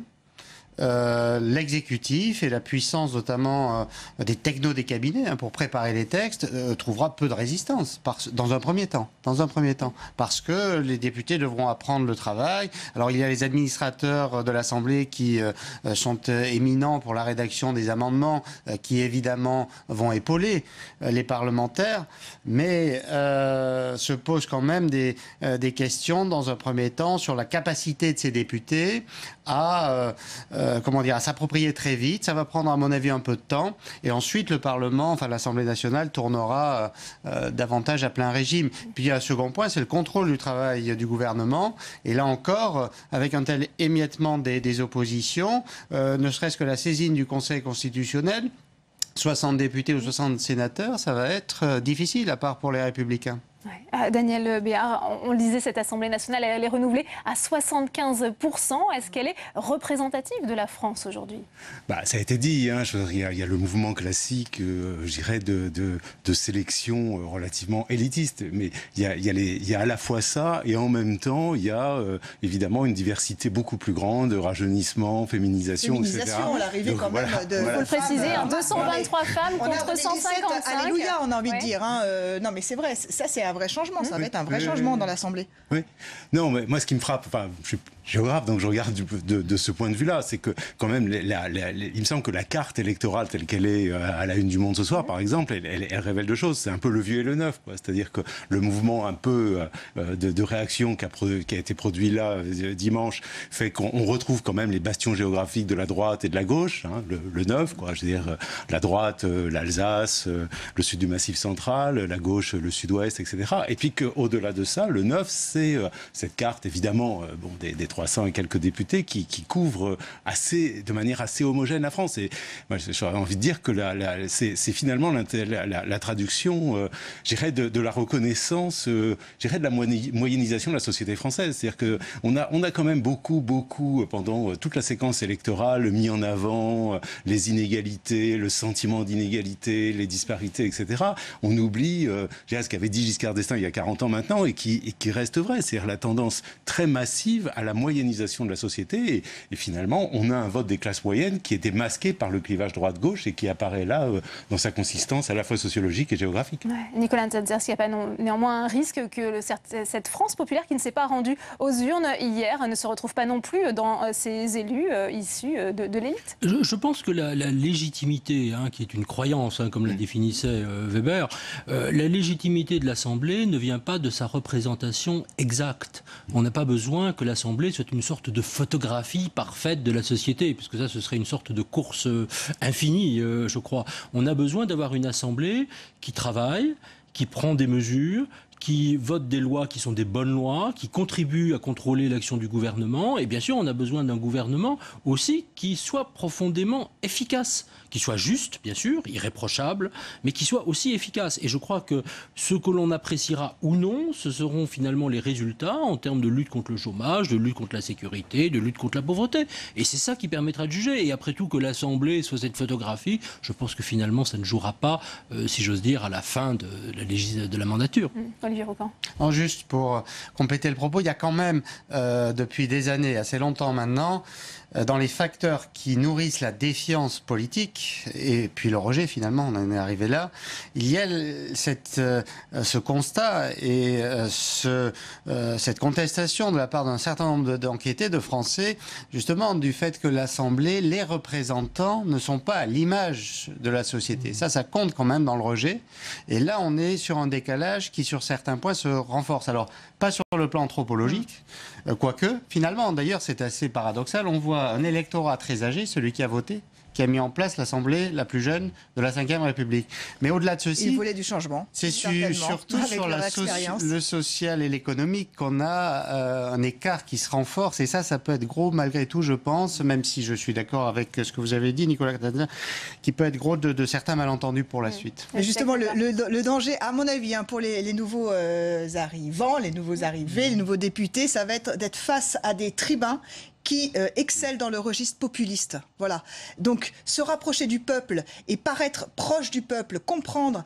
l'exécutif et la puissance notamment des technos des cabinets pour préparer les textes trouvera peu de résistance dans un premier temps. Parce que les députés devront apprendre le travail. Alors il y a les administrateurs de l'Assemblée qui sont éminents pour la rédaction des amendements qui évidemment vont épauler les parlementaires, mais se posent quand même des questions dans un premier temps sur la capacité de ces députés à s'approprier très vite. Ça va prendre à mon avis un peu de temps et ensuite le Parlement, enfin l'Assemblée nationale tournera davantage à plein régime. Puis il y a un second point, c'est le contrôle du travail du gouvernement et là encore, avec un tel émiettement des oppositions, ne serait-ce que la saisine du Conseil constitutionnel, 60 députés ou 60 sénateurs, ça va être difficile à part pour les Républicains. Ouais. Daniel Béard, on le disait, cette Assemblée nationale, elle est renouvelée à 75%. Est-ce qu'elle est représentative de la France aujourd'hui? Ça a été dit, hein, il y a le mouvement classique, je dirais, de sélection relativement élitiste. Mais il y a à la fois ça et en même temps, il y a évidemment une diversité beaucoup plus grande, rajeunissement, féminisation, etc. L'arrivée quand même de... Il faut le préciser, 223 femmes contre 155. Alléluia, on a envie de dire. Non mais c'est vrai, ça c'est un vrai changement, ça va être un vrai changement dans l'Assemblée. Oui. Non, mais moi ce qui me frappe, je suis géographe, donc je regarde de ce point de vue-là, c'est que quand même, il me semble que la carte électorale telle qu'elle est à la une du Monde ce soir, par exemple, elle révèle deux choses. C'est un peu le vieux et le neuf, quoi. C'est-à-dire que le mouvement un peu de réaction qui a été produit là dimanche fait qu'on retrouve quand même les bastions géographiques de la droite et de la gauche, hein, le neuf, quoi. Je veux dire, la droite, l'Alsace, le sud du Massif central, la gauche, le sud-ouest, etc. Et puis qu'au-delà de ça, le neuf, c'est cette carte, évidemment, des 300 et quelques députés qui couvrent de manière assez homogène la France. Et moi, j'aurais envie de dire que c'est finalement la traduction, je dirais, de la reconnaissance, je dirais, de la moyennisation de la société française. C'est-à-dire qu'on a quand même beaucoup, pendant toute la séquence électorale, mis en avant les inégalités, le sentiment d'inégalité, les disparités, etc. On oublie, je dirais, ce qu'avait dit Giscard d'Estaing il y a 40 ans maintenant et qui reste vrai, c'est-à-dire la tendance très massive à la moyennisation de la société et finalement on a un vote des classes moyennes qui est démasqué par le clivage droite-gauche et qui apparaît là dans sa consistance à la fois sociologique et géographique. Ouais. Nicolas Nzanzer, est-ce qu'il n'y a pas néanmoins un risque que cette France populaire qui ne s'est pas rendue aux urnes hier ne se retrouve pas non plus dans ces élus issus de l'élite? Je pense que la légitimité, qui est une croyance, comme la définissait Weber, la légitimité de l'Assemblée ne vient pas de sa représentation exacte. On n'a pas besoin que l'Assemblée soit une sorte de photographie parfaite de la société, puisque ça, ce serait une sorte de course infinie, je crois. On a besoin d'avoir une Assemblée qui travaille, qui prend des mesures, qui vote des lois qui sont des bonnes lois, qui contribuent à contrôler l'action du gouvernement. Et bien sûr, on a besoin d'un gouvernement aussi qui soit profondément efficace, qui soit juste, bien sûr, irréprochable, mais qui soit aussi efficace. Et je crois que ce que l'on appréciera ou non, ce seront finalement les résultats en termes de lutte contre le chômage, de lutte contre la sécurité, de lutte contre la pauvreté. Et c'est ça qui permettra de juger. Et après tout, que l'Assemblée soit cette photographie, je pense que finalement, ça ne jouera pas, si j'ose dire, à la fin de la mandature. Olivier Rocan. Non, juste pour compléter le propos, il y a quand même, depuis des années, assez longtemps maintenant, dans les facteurs qui nourrissent la défiance politique, et puis le rejet finalement, on en est arrivé là, il y a ce constat et cette contestation de la part d'un certain nombre d'enquêtés, de Français, justement du fait que l'Assemblée, les représentants ne sont pas à l'image de la société. Ça compte quand même dans le rejet. Et là, on est sur un décalage qui, sur certains points, se renforce. Alors, pas sur le plan anthropologique, quoique, finalement, d'ailleurs, c'est assez paradoxal. On voit un électorat très âgé, celui qui a voté, qui a mis en place l'Assemblée la plus jeune de la Ve République. Mais au-delà de ceci... Il voulait du changement. C'est surtout sur le social et l'économique qu'on a un écart qui se renforce. Et ça peut être gros malgré tout, je pense, même si je suis d'accord avec ce que vous avez dit, Nicolas Nzanzer, qui peut être gros de certains malentendus pour la suite. Mais justement, le danger, à mon avis, pour les nouveaux arrivants, les nouveaux arrivés, les nouveaux députés, ça va être d'être face à des tribuns qui excelle dans le registre populiste. Voilà. Donc, se rapprocher du peuple et paraître proche du peuple, comprendre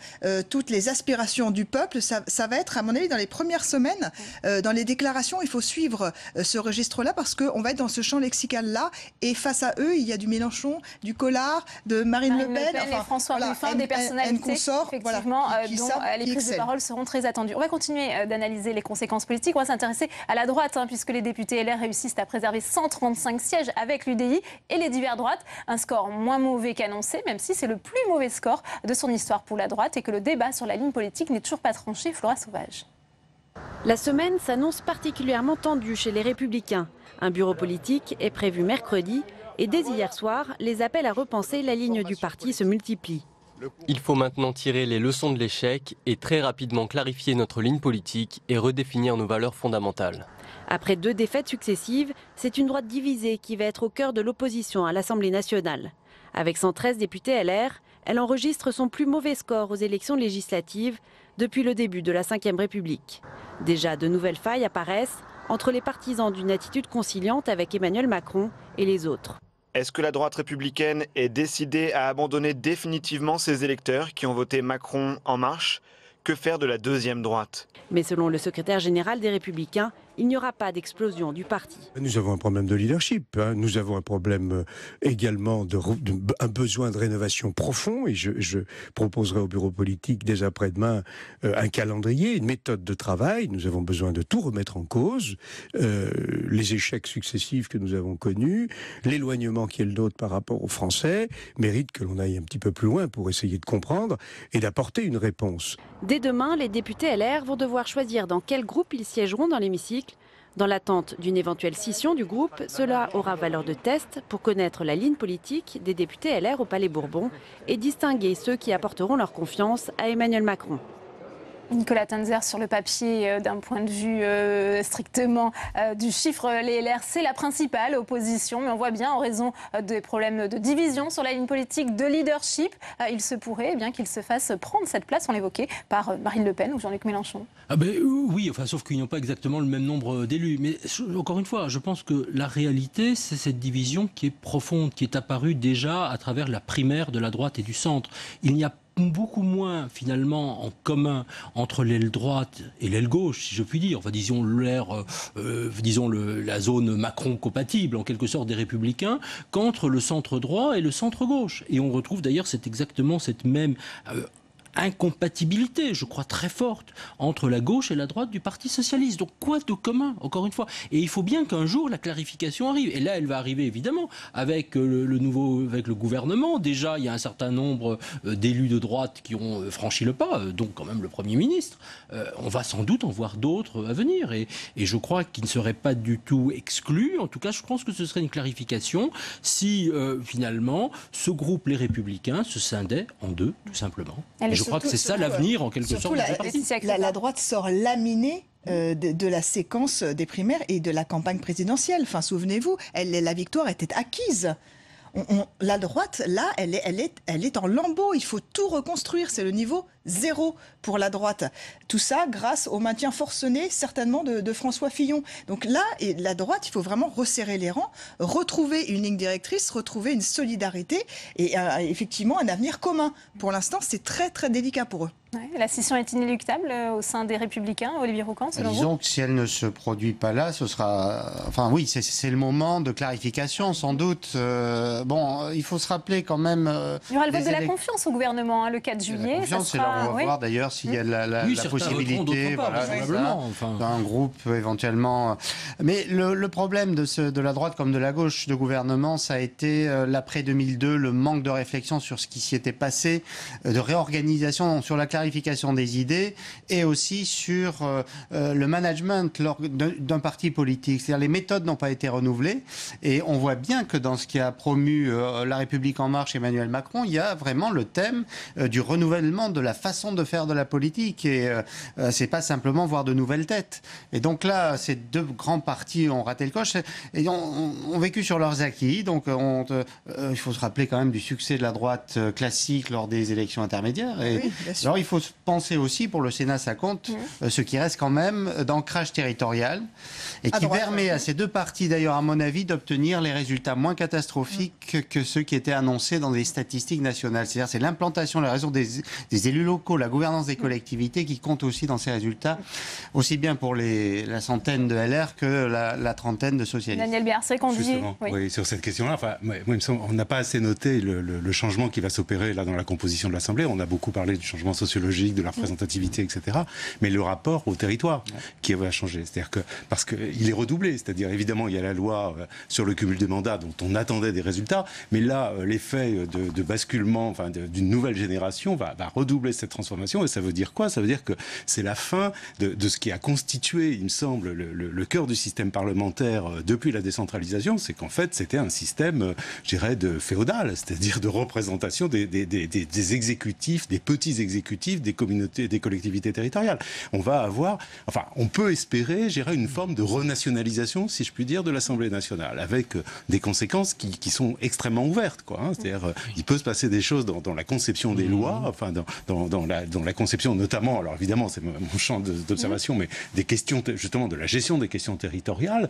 toutes les aspirations du peuple, ça va être, à mon avis, dans les premières semaines, dans les déclarations, il faut suivre ce registre-là parce qu'on va être dans ce champ lexical-là. Et face à eux, il y a du Mélenchon, du Collard, de Marine Le Pen et François Ruffin, des personnalités effectivement, dont les prises de parole seront très attendues. On va continuer d'analyser les conséquences politiques. On va s'intéresser à la droite, puisque les députés LR réussissent à préserver 135 sièges avec l'UDI et les divers droites. Un score moins mauvais qu'annoncé, même si c'est le plus mauvais score de son histoire pour la droite et que le débat sur la ligne politique n'est toujours pas tranché. Flora Sauvage. La semaine s'annonce particulièrement tendue chez les Républicains. Un bureau politique est prévu mercredi et dès hier soir, les appels à repenser la ligne du parti se multiplient. Il faut maintenant tirer les leçons de l'échec et très rapidement clarifier notre ligne politique et redéfinir nos valeurs fondamentales. Après 2 défaites successives, c'est une droite divisée qui va être au cœur de l'opposition à l'Assemblée nationale. Avec 113 députés LR, elle enregistre son plus mauvais score aux élections législatives depuis le début de la Ve République. Déjà, de nouvelles failles apparaissent entre les partisans d'une attitude conciliante avec Emmanuel Macron et les autres. Est-ce que la droite républicaine est décidée à abandonner définitivement ses électeurs qui ont voté Macron en marche ? Que faire de la deuxième droite ? Mais selon le secrétaire général des Républicains, il n'y aura pas d'explosion du parti. Nous avons un problème de leadership, nous avons un problème également un besoin de rénovation profond et je proposerai au bureau politique dès après-demain un calendrier, une méthode de travail. Nous avons besoin de tout remettre en cause, les échecs successifs que nous avons connus, l'éloignement qui est le nôtre par rapport aux Français mérite que l'on aille un petit peu plus loin pour essayer de comprendre et d'apporter une réponse. Dès demain, les députés LR vont devoir choisir dans quel groupe ils siégeront dans l'hémicycle. Dans l'attente d'une éventuelle scission du groupe, cela aura valeur de test pour connaître la ligne politique des députés LR au Palais Bourbon et distinguer ceux qui apporteront leur confiance à Emmanuel Macron. Nicolas Tenzer, sur le papier, d'un point de vue strictement du chiffre, les LR, c'est la principale opposition. Mais on voit bien, en raison des problèmes de division sur la ligne politique, de leadership, il se pourrait qu'ils se fassent prendre cette place, on l'évoquait, par Marine Le Pen ou Jean-Luc Mélenchon. Oui, sauf qu'ils n'ont pas exactement le même nombre d'élus. Mais encore une fois, je pense que la réalité, c'est cette division qui est profonde, qui est apparue déjà à travers la primaire de la droite et du centre. Il n'y a beaucoup moins finalement en commun entre l'aile droite et l'aile gauche, si je puis dire, disons la zone Macron compatible en quelque sorte des Républicains, qu'entre le centre droit et le centre gauche. Et on retrouve d'ailleurs exactement cette même incompatibilité, je crois, très forte entre la gauche et la droite du Parti socialiste. Donc quoi de commun, encore une fois ? Et il faut bien qu'un jour la clarification arrive. Et là, elle va arriver évidemment avec le gouvernement. Déjà, il y a un certain nombre d'élus de droite qui ont franchi le pas, donc quand même le Premier ministre. On va sans doute en voir d'autres à venir. Et je crois qu'il ne serait pas du tout exclu. En tout cas, je pense que ce serait une clarification si finalement ce groupe, les Républicains, se scindait en deux, tout simplement. Je crois que c'est ça l'avenir, en quelque sorte. La droite sort laminée de la séquence des primaires et de la campagne présidentielle. Enfin, souvenez-vous, la victoire était acquise. La droite, là, elle est en lambeaux. Il faut tout reconstruire. C'est le niveau 0 pour la droite. Tout ça grâce au maintien forcené, certainement, de François Fillon. Donc là, la droite, il faut vraiment resserrer les rangs, retrouver une ligne directrice, retrouver une solidarité et effectivement un avenir commun. Pour l'instant, c'est très, très délicat pour eux. Ouais, la scission est inéluctable au sein des Républicains, Olivier Roucan, selon vous ? Disons que si elle ne se produit pas là, ce sera... Enfin oui, c'est le moment de clarification, sans doute. Il faut se rappeler quand même... Il y aura le vote de la confiance au gouvernement, le 4 juillet. La confiance, on va voir d'ailleurs s'il y a la possibilité d'un groupe éventuellement... Mais le problème de la droite comme de la gauche de gouvernement, ça a été l'après 2002, le manque de réflexion sur ce qui s'y était passé, de réorganisation sur la clarification des idées et aussi sur le management d'un parti politique. C'est-à-dire les méthodes n'ont pas été renouvelées et on voit bien que dans ce qui a promu La République En Marche, Emmanuel Macron, il y a vraiment le thème du renouvellement de la façon de faire de la politique et c'est pas simplement voir de nouvelles têtes. Et donc là, ces deux grands partis ont raté le coche et ont vécu sur leurs acquis. Donc il faut se rappeler quand même du succès de la droite classique lors des élections intermédiaires. Et, alors il faut penser aussi, pour le Sénat ça compte, ce qui reste quand même d'ancrage territorial et qui permet à ces deux partis, d'ailleurs à mon avis, d'obtenir les résultats moins catastrophiques que ceux qui étaient annoncés dans les statistiques nationales. C'est-à-dire c'est l'implantation, la raison des élus locaux, la gouvernance des collectivités qui compte aussi dans ces résultats, aussi bien pour la centaine de LR que la trentaine de socialistes. Daniel Biarcé, qu'on dit... Oui, sur cette question-là, enfin, moi, il me semble, on n'a pas assez noté le changement qui va s'opérer là dans la composition de l'Assemblée. On a beaucoup parlé du changement sociologique, de la représentativité, etc. Mais le rapport au territoire qui va changer. C'est-à-dire que, parce qu'il est redoublé, c'est-à-dire évidemment il y a la loi sur le cumul des mandats dont on attendait des résultats, mais là l'effet de basculement, enfin, d'une nouvelle génération va redoubler cette transformation. Et ça veut dire quoi? Ça veut dire que c'est la fin de ce qui a constitué, il me semble, le cœur du système parlementaire depuis la décentralisation. C'est qu'en fait c'était un système, je dirais, de féodal, c'est-à-dire de représentation des exécutifs, des petits exécutifs, des communautés, des collectivités territoriales. On va avoir, enfin, on peut espérer, je dirais, une forme de renationalisation, si je puis dire, de l'Assemblée nationale, avec des conséquences qui sont extrêmement ouvertes, quoi. Hein. C'est-à-dire, il peut se passer des choses dans la conception des lois, enfin, dans la conception, notamment, alors évidemment, c'est mon champ d'observation, mais des questions, justement, de la gestion des questions territoriales.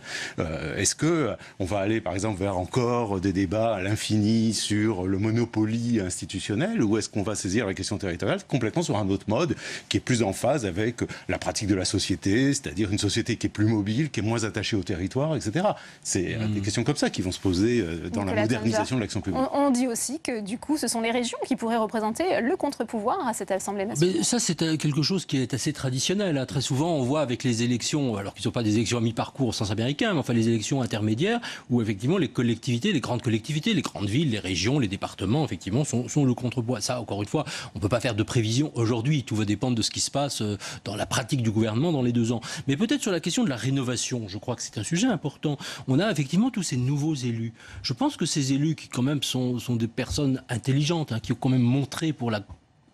Est-ce que on va aller, par exemple, vers encore des débats à l'infini sur le monopoly institutionnel, ou est-ce qu'on va saisir la question territoriale complètement sur un autre mode qui est plus en phase avec la pratique de la société, c'est-à-dire une société qui est plus mobile, qui est moins attachée au territoire, etc. C'est des questions comme ça qui vont se poser dans la modernisation de l'action publique. On dit aussi que du coup ce sont les régions qui pourraient représenter le contre-pouvoir à cette Assemblée nationale. Mais ça c'est quelque chose qui est assez traditionnel. Très souvent on voit avec les élections, alors qu'ils ne sont pas des élections à mi-parcours au sens américain, mais enfin les élections intermédiaires, où effectivement les collectivités, les grandes villes, les régions, les départements, effectivement, sont le contrepoids. Ça, encore une fois, on ne peut pas faire de prévision aujourd'hui. Tout va dépendre de ce qui se passe dans la pratique du gouvernement dans les 2 ans. Mais peut-être sur la question de la rénovation, je crois que c'est un sujet important. On a effectivement tous ces nouveaux élus. Je pense que ces élus qui quand même sont des personnes intelligentes, qui ont quand même montré pour la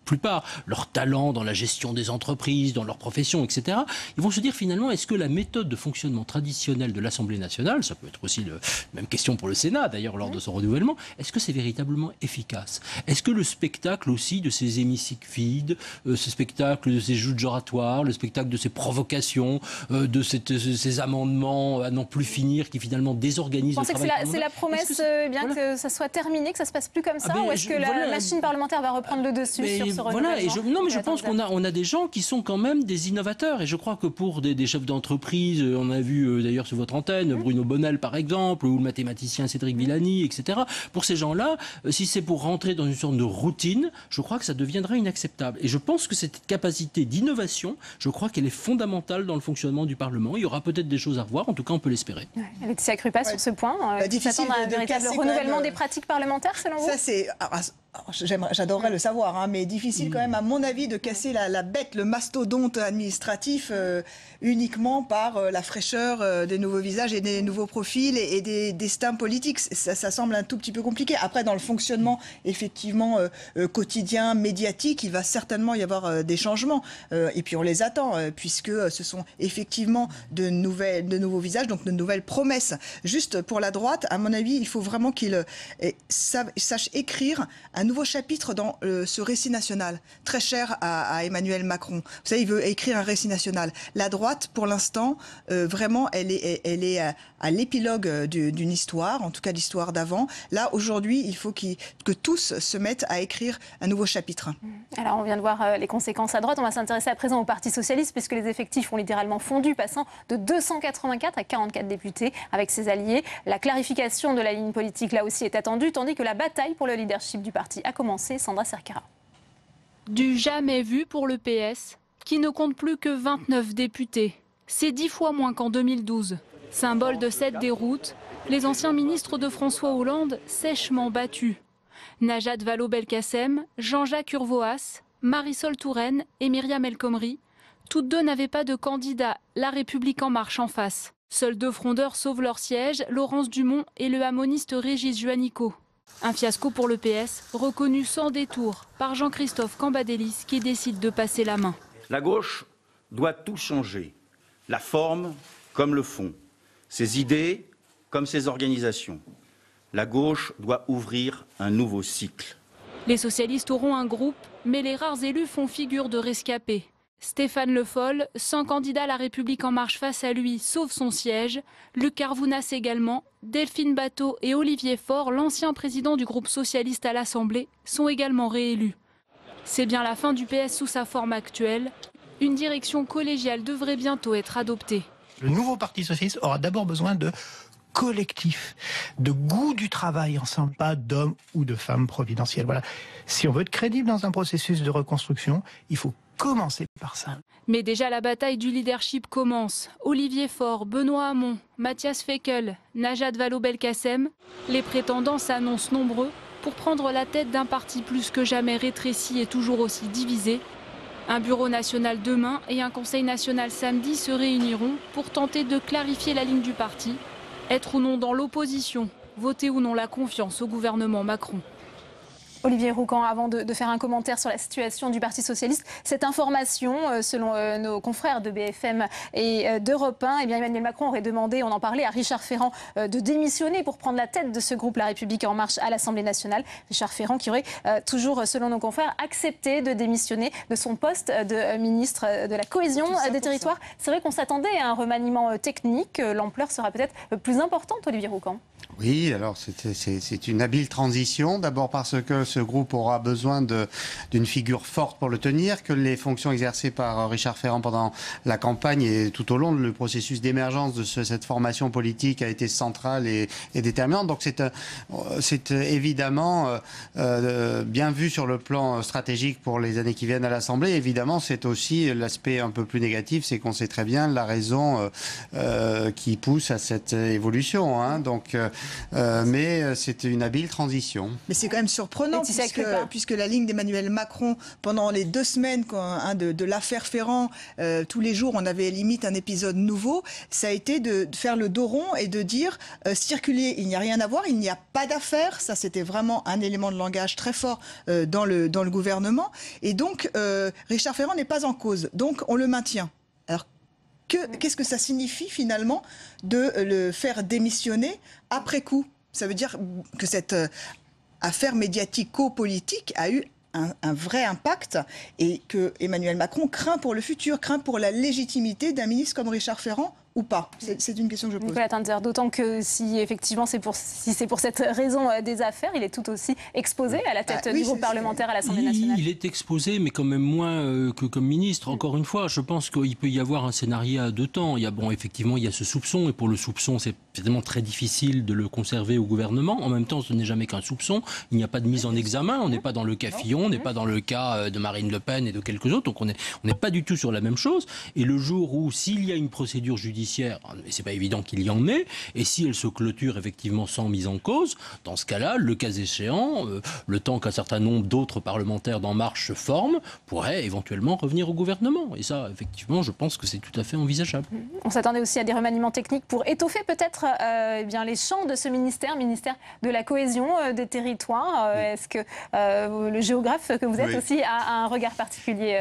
plupart leur talent dans la gestion des entreprises, dans leur profession, etc. Ils vont se dire finalement, est-ce que la méthode de fonctionnement traditionnelle de l'Assemblée nationale, ça peut être aussi la même question pour le Sénat d'ailleurs lors de son renouvellement, est-ce que c'est véritablement efficace? Est-ce que le spectacle aussi de ces hémicycles vides, ce spectacle de ces joutes oratoires, le spectacle de ces provocations, de ces amendements à n'en plus finir qui finalement désorganisent le travail parlementaire? C'est la promesse que ça soit terminé, que ça se passe plus comme ça, ou est-ce que la machine parlementaire va reprendre le dessus sur ce voilà, non, mais je pense qu'on a des gens qui sont quand même des innovateurs. Et je crois que pour des chefs d'entreprise, on a vu d'ailleurs sur votre antenne, Bruno Bonnel par exemple, ou le mathématicien Cédric Villani, etc. Pour ces gens-là, si c'est pour rentrer dans une sorte de routine, je crois que ça deviendrait inacceptable. Et je pense que cette capacité d'innovation, je crois qu'elle est fondamentale dans le fonctionnement du Parlement. Il y aura peut-être des choses à revoir, en tout cas on peut l'espérer. Laetitia Crupas, sur ce point, difficile à un véritable renouvellement des pratiques parlementaires selon vous? Ça c'est... J'adorerais le savoir, mais difficile quand même, à mon avis, de casser la bête, le mastodonte administratif uniquement par la fraîcheur des nouveaux visages et des nouveaux profils et des destins politiques. Ça semble un tout petit peu compliqué. Après, dans le fonctionnement effectivement quotidien, médiatique, il va certainement y avoir des changements. Et puis on les attend, puisque ce sont effectivement de nouveaux visages, donc de nouvelles promesses. Juste pour la droite, à mon avis, il faut vraiment qu'ils sachent écrire un nouveau chapitre dans ce récit national, très cher à Emmanuel Macron. Vous savez, il veut écrire un récit national. La droite, pour l'instant, vraiment, elle est à l'épilogue d'une histoire, en tout cas l'histoire d'avant. Là, aujourd'hui, il faut que tous se mettent à écrire un nouveau chapitre. Alors, on vient de voir les conséquences à droite. On va s'intéresser à présent au Parti socialiste, puisque les effectifs ont littéralement fondu, passant de 284 à 44 députés avec ses alliés. La clarification de la ligne politique, là aussi, est attendue, tandis que la bataille pour le leadership du parti a commencé. Sandra Cerquera. Du jamais vu pour le PS, qui ne compte plus que 29 députés. C'est 10 fois moins qu'en 2012. Symbole de cette déroute, les anciens ministres de François Hollande sèchement battus. Najat Vallaud-Belkacem, Jean-Jacques Urvoas, Marisol Touraine et Myriam El Khomri, toutes deux n'avaient pas de candidat, La République en marche en face. Seuls 2 frondeurs sauvent leur siège, Laurence Dumont et le hamoniste Régis Juanico. Un fiasco pour le PS, reconnu sans détour par Jean-Christophe Cambadélis qui décide de passer la main. La gauche doit tout changer, la forme comme le fond, ses idées comme ses organisations. La gauche doit ouvrir un nouveau cycle. Les socialistes auront un groupe, mais les rares élus font figure de rescapés. Stéphane Le Foll, sans candidat à La République En Marche face à lui, sauve son siège. Luc Carvounas également, Delphine Batho et Olivier Faure, l'ancien président du groupe socialiste à l'Assemblée, sont également réélus. C'est bien la fin du PS sous sa forme actuelle. Une direction collégiale devrait bientôt être adoptée. Le nouveau Parti socialiste aura d'abord besoin de collectif, de goût du travail ensemble, pas d'hommes ou de femmes providentielles. Voilà. Si on veut être crédible dans un processus de reconstruction, il faut commencer par ça. Mais déjà la bataille du leadership commence. Olivier Faure, Benoît Hamon, Mathias Fekl, Najat Vallaud-Belkacem, les prétendants s'annoncent nombreux pour prendre la tête d'un parti plus que jamais rétréci et toujours aussi divisé. Un bureau national demain et un conseil national samedi se réuniront pour tenter de clarifier la ligne du parti. Être ou non dans l'opposition, voter ou non la confiance au gouvernement Macron. Olivier Roucan, avant de faire un commentaire sur la situation du Parti socialiste, cette information, selon nos confrères de BFM et d'Europe 1, eh bien Emmanuel Macron aurait demandé, on en parlait, à Richard Ferrand de démissionner pour prendre la tête de ce groupe La République En Marche à l'Assemblée nationale. Richard Ferrand qui aurait toujours, selon nos confrères, accepté de démissionner de son poste de ministre de la Cohésion des Territoires. C'est vrai qu'on s'attendait à un remaniement technique. L'ampleur sera peut-être plus importante, Olivier Roucan. Oui, alors c'est une habile transition. D'abord parce que ce groupe aura besoin d'une figure forte pour le tenir, que les fonctions exercées par Richard Ferrand pendant la campagne et tout au long du processus d'émergence de cette formation politique a été centrale et déterminante. Donc c'est évidemment bien vu sur le plan stratégique pour les années qui viennent à l'Assemblée. Évidemment, c'est aussi l'aspect un peu plus négatif, c'est qu'on sait très bien la raison qui pousse à cette évolution. Hein. Donc, mais c'est une habile transition. Mais c'est quand même surprenant puisque la ligne d'Emmanuel Macron, pendant les 2 semaines de l'affaire Ferrand, tous les jours on avait limite un épisode nouveau, ça a été de faire le dos rond et de dire circuler, il n'y a rien à voir, il n'y a pas d'affaire. Ça c'était vraiment un élément de langage très fort dans le gouvernement. Et donc Richard Ferrand n'est pas en cause, donc on le maintient. Alors qu'est-ce que ça signifie finalement de le faire démissionner après coup? Ça veut dire que cette affaire médiatico-politique a eu un vrai impact et que Emmanuel Macron craint pour le futur, craint pour la légitimité d'un ministre comme Richard Ferrand ou pas? C'est une question que je pose. Nicolas Tinzer, d'autant que si effectivement c'est pour cette raison des affaires, il est tout aussi exposé à la tête du groupe parlementaire à l'Assemblée nationale. Il est exposé, mais quand même moins que comme ministre. Encore une fois, je pense qu'il peut y avoir un scénario à 2 temps. Effectivement, il y a ce soupçon, et pour le soupçon, c'est évidemment très difficile de le conserver au gouvernement. En même temps, ce n'est jamais qu'un soupçon. Il n'y a pas de mise en examen. On n'est pas dans le cas Fillon, on n'est pas dans le cas de Marine Le Pen et de quelques autres. Donc on n'est pas du tout sur la même chose. Et le jour où, s'il y a une procédure judiciaire, mais c'est pas évident qu'il y en ait, et si elle se clôture effectivement sans mise en cause, dans ce cas-là, le cas échéant, le temps qu'un certain nombre d'autres parlementaires d'En Marche se forment, pourrait éventuellement revenir au gouvernement. Et ça, effectivement, je pense que c'est tout à fait envisageable. On s'attendait aussi à des remaniements techniques pour étoffer peut-être les champs de ce ministère de la Cohésion des Territoires. Est-ce que le géographe que vous êtes aussi a un regard particulier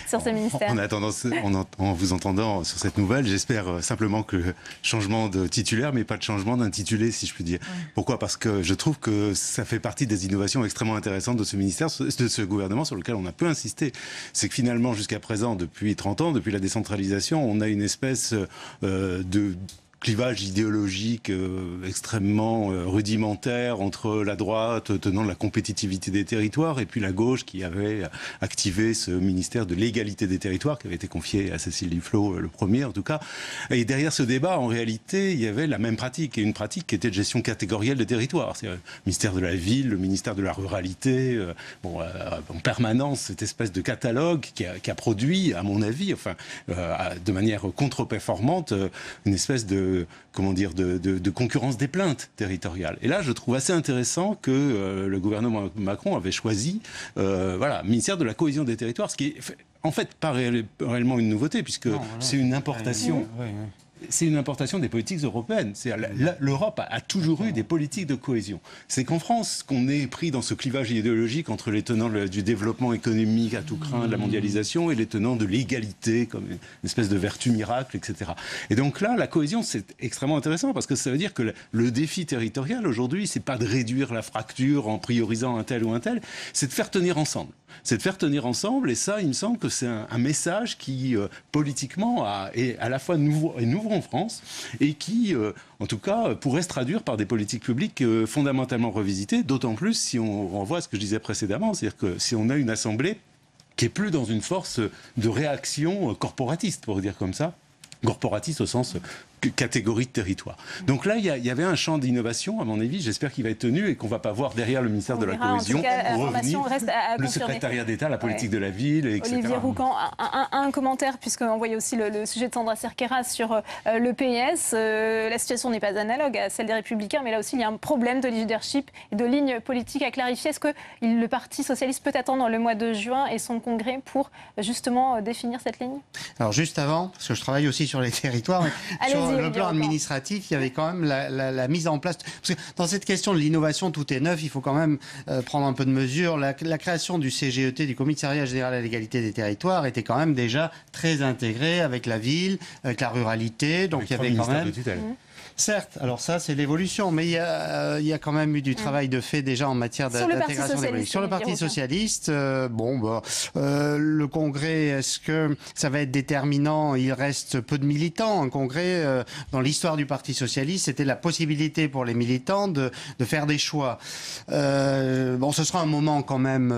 sur ce ministère? En vous entendant sur cette nouvelle, j'espère simplement que le changement de titulaire, mais pas de changement d'intitulé, si je puis dire. Pourquoi? Parce que je trouve que ça fait partie des innovations extrêmement intéressantes de ce ministère, de ce gouvernement, sur lequel on a peu insisté. C'est que finalement, jusqu'à présent, depuis 30 ans, depuis la décentralisation, on a une espèce de clivage idéologique extrêmement rudimentaire entre la droite tenant la compétitivité des territoires et puis la gauche qui avait activé ce ministère de l'égalité des territoires qui avait été confié à Cécile Duflot, le premier en tout cas. Et derrière ce débat, en réalité, il y avait la même pratique, et une pratique qui était de gestion catégorielle des territoires. C'est le ministère de la ville, le ministère de la ruralité, en permanence cette espèce de catalogue qui a produit, à mon avis, de manière contre-performante, une espèce de concurrence des plaintes territoriales. Et là, je trouve assez intéressant que le gouvernement Macron avait choisi ministère de la Cohésion des Territoires, ce qui est en fait pas réellement une nouveauté, puisque c'est une importation. c'est une importation des politiques européennes. L'Europe a toujours eu des politiques de cohésion. C'est qu'en France, qu'on est pris dans ce clivage idéologique entre les tenants du développement économique à tout crin, de la mondialisation, et les tenants de l'égalité, comme une espèce de vertu miracle, etc. Et donc là, la cohésion, c'est extrêmement intéressant, parce que ça veut dire que le défi territorial, aujourd'hui, c'est pas de réduire la fracture en priorisant un tel ou un tel, c'est de faire tenir ensemble. C'est de faire tenir ensemble, et ça, il me semble que c'est un message qui, politiquement, est à la fois nouveau en France, et qui, en tout cas, pourrait se traduire par des politiques publiques fondamentalement revisitées, d'autant plus si on renvoie à ce que je disais précédemment, c'est-à-dire que si on a une assemblée qui est plus dans une force de réaction corporatiste, pour dire comme ça, corporatiste au sens catégorie de territoire. Donc là, il y avait un champ d'innovation, à mon avis, j'espère qu'il va être tenu et qu'on ne va pas voir derrière le ministère de la Cohésion revenir le secrétariat d'État, la politique de la ville, etc. Olivier Roucan, un commentaire, puisqu'on voyait aussi le sujet de Sandra Cerqueira sur le PS. La situation n'est pas analogue à celle des Républicains, mais là aussi, il y a un problème de leadership et de ligne politique à clarifier. Est-ce que le Parti socialiste peut attendre le mois de juin et son congrès pour justement définir cette ligne? Alors juste avant, parce que je travaille aussi sur les territoires, sur le plan administratif, il y avait quand même la mise en place. Parce que dans cette question de l'innovation, tout est neuf, il faut quand même prendre un peu de mesure. La création du CGET, du Commissariat général à l'égalité des territoires, était quand même déjà très intégrée avec la ville, avec la ruralité. Donc il y avait quand même. Certes, alors ça c'est l'évolution, mais il y a quand même eu du travail de fait déjà en matière d'intégration des politiques. Sur le Parti socialiste, le congrès, est-ce que ça va être déterminant? Il reste peu de militants. Un congrès, dans l'histoire du Parti socialiste, c'était la possibilité pour les militants de faire des choix. Ce sera un moment quand même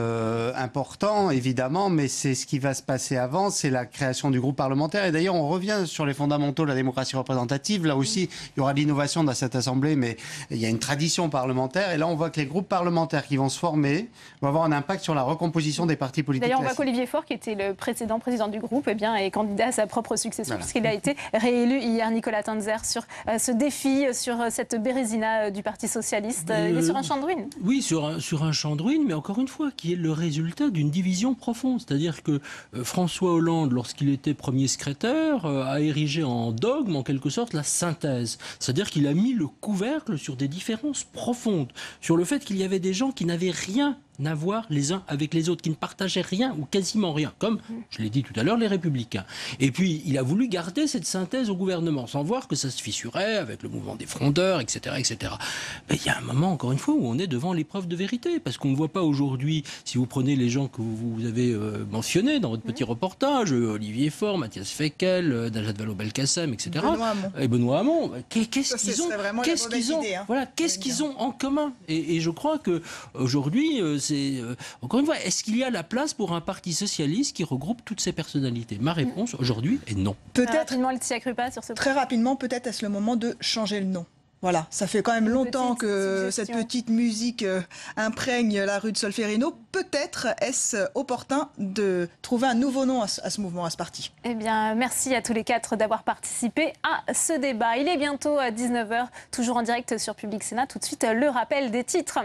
important, évidemment, mais c'est ce qui va se passer avant, c'est la création du groupe parlementaire. Et d'ailleurs, on revient sur les fondamentaux de la démocratie représentative. Là aussi, il y aura de l'innovation dans cette Assemblée, mais il y a une tradition parlementaire. Et là, on voit que les groupes parlementaires qui vont se former vont avoir un impact sur la recomposition des partis politiques. D'ailleurs, on voit qu'Olivier Faure, qui était le précédent président du groupe, est candidat à sa propre succession, puisqu'il a été réélu hier, Nicolas Tanzer, sur ce défi, sur cette bérésina du Parti socialiste. Il est sur un champ de ruines. Oui, sur un champ de ruines, mais encore une fois, qui est le résultat d'une division profonde. C'est-à-dire que François Hollande, lorsqu'il était premier secrétaire, a érigé en dogme, en quelque sorte, la synthèse. C'est-à-dire qu'il a mis le couvercle sur des différences profondes, sur le fait qu'il y avait des gens qui n'avaient rien à voir les uns avec les autres, qui ne partageaient rien ou quasiment rien, comme, je l'ai dit tout à l'heure, les Républicains. Et puis, il a voulu garder cette synthèse au gouvernement, sans voir que ça se fissurait avec le mouvement des frondeurs, etc., etc. Mais il y a un moment, encore une fois, où on est devant l'épreuve de vérité, parce qu'on ne voit pas aujourd'hui, si vous prenez les gens que vous avez mentionnés dans votre petit reportage, Olivier Faure, Mathias Fekl, Najat Vallaud-Belkacem, etc., et Benoît Hamon, qu'est-ce qu'ils ont en commun? Et je crois qu'aujourd'hui, encore une fois, est-ce qu'il y a la place pour un parti socialiste qui regroupe toutes ces personnalités? Ma réponse aujourd'hui est non. Peut-être, très rapidement, peut-être est-ce le moment de changer le nom. Voilà, ça fait quand même longtemps que cette petite musique imprègne la rue de Solferino. Peut-être est-ce opportun de trouver un nouveau nom à ce mouvement, à ce parti. Eh bien, merci à tous les quatre d'avoir participé à ce débat. Il est bientôt à 19h, toujours en direct sur Public Sénat. Tout de suite, le rappel des titres.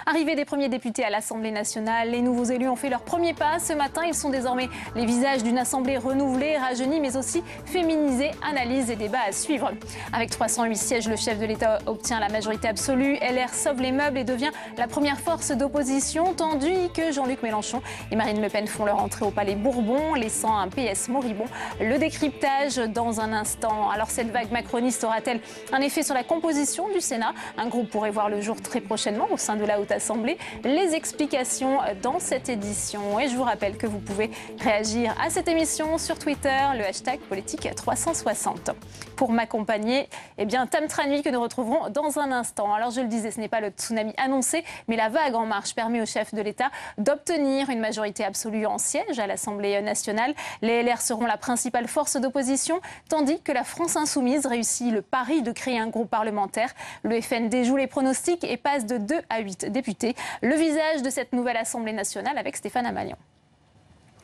Arrivée des premiers députés à l'Assemblée nationale, les nouveaux élus ont fait leur premier pas. Ce matin, ils sont désormais les visages d'une Assemblée renouvelée, rajeunie, mais aussi féminisée. Analyse et débat à suivre. Avec 308 sièges, le chef de l'État obtient la majorité absolue. LR sauve les meubles et devient la première force d'opposition, tandis que Jean-Luc Mélenchon et Marine Le Pen font leur entrée au Palais Bourbon, laissant un PS moribond. Le décryptage dans un instant. Alors cette vague macroniste aura-t-elle un effet sur la composition du Sénat? Un groupe pourrait voir le jour très prochainement au sein de la Haute Assemblée. Les explications dans cette édition. Et je vous rappelle que vous pouvez réagir à cette émission sur Twitter, le hashtag politique360. Pour m'accompagner, Tam Tranui que nous retrouverons dans un instant. Alors je le disais, ce n'est pas le tsunami annoncé, mais la vague en marche permet au chef de l'État d'obtenir une majorité absolue en siège à l'Assemblée nationale. Les LR seront la principale force d'opposition, tandis que la France insoumise réussit le pari de créer un groupe parlementaire. Le FN déjoue les pronostics et passe de 2 à 8 députés. Le visage de cette nouvelle Assemblée nationale avec Stéphane Amalian.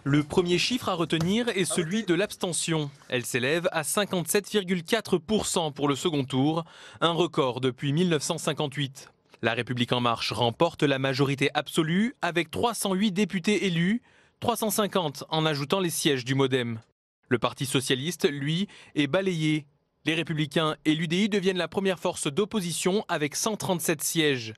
Le premier chiffre à retenir est celui de l'abstention. Elle s'élève à 57,4% pour le second tour, un record depuis 1958. La République En Marche remporte la majorité absolue avec 308 députés élus, 350 en ajoutant les sièges du MoDem. Le Parti socialiste, lui, est balayé. Les Républicains et l'UDI deviennent la première force d'opposition avec 137 sièges.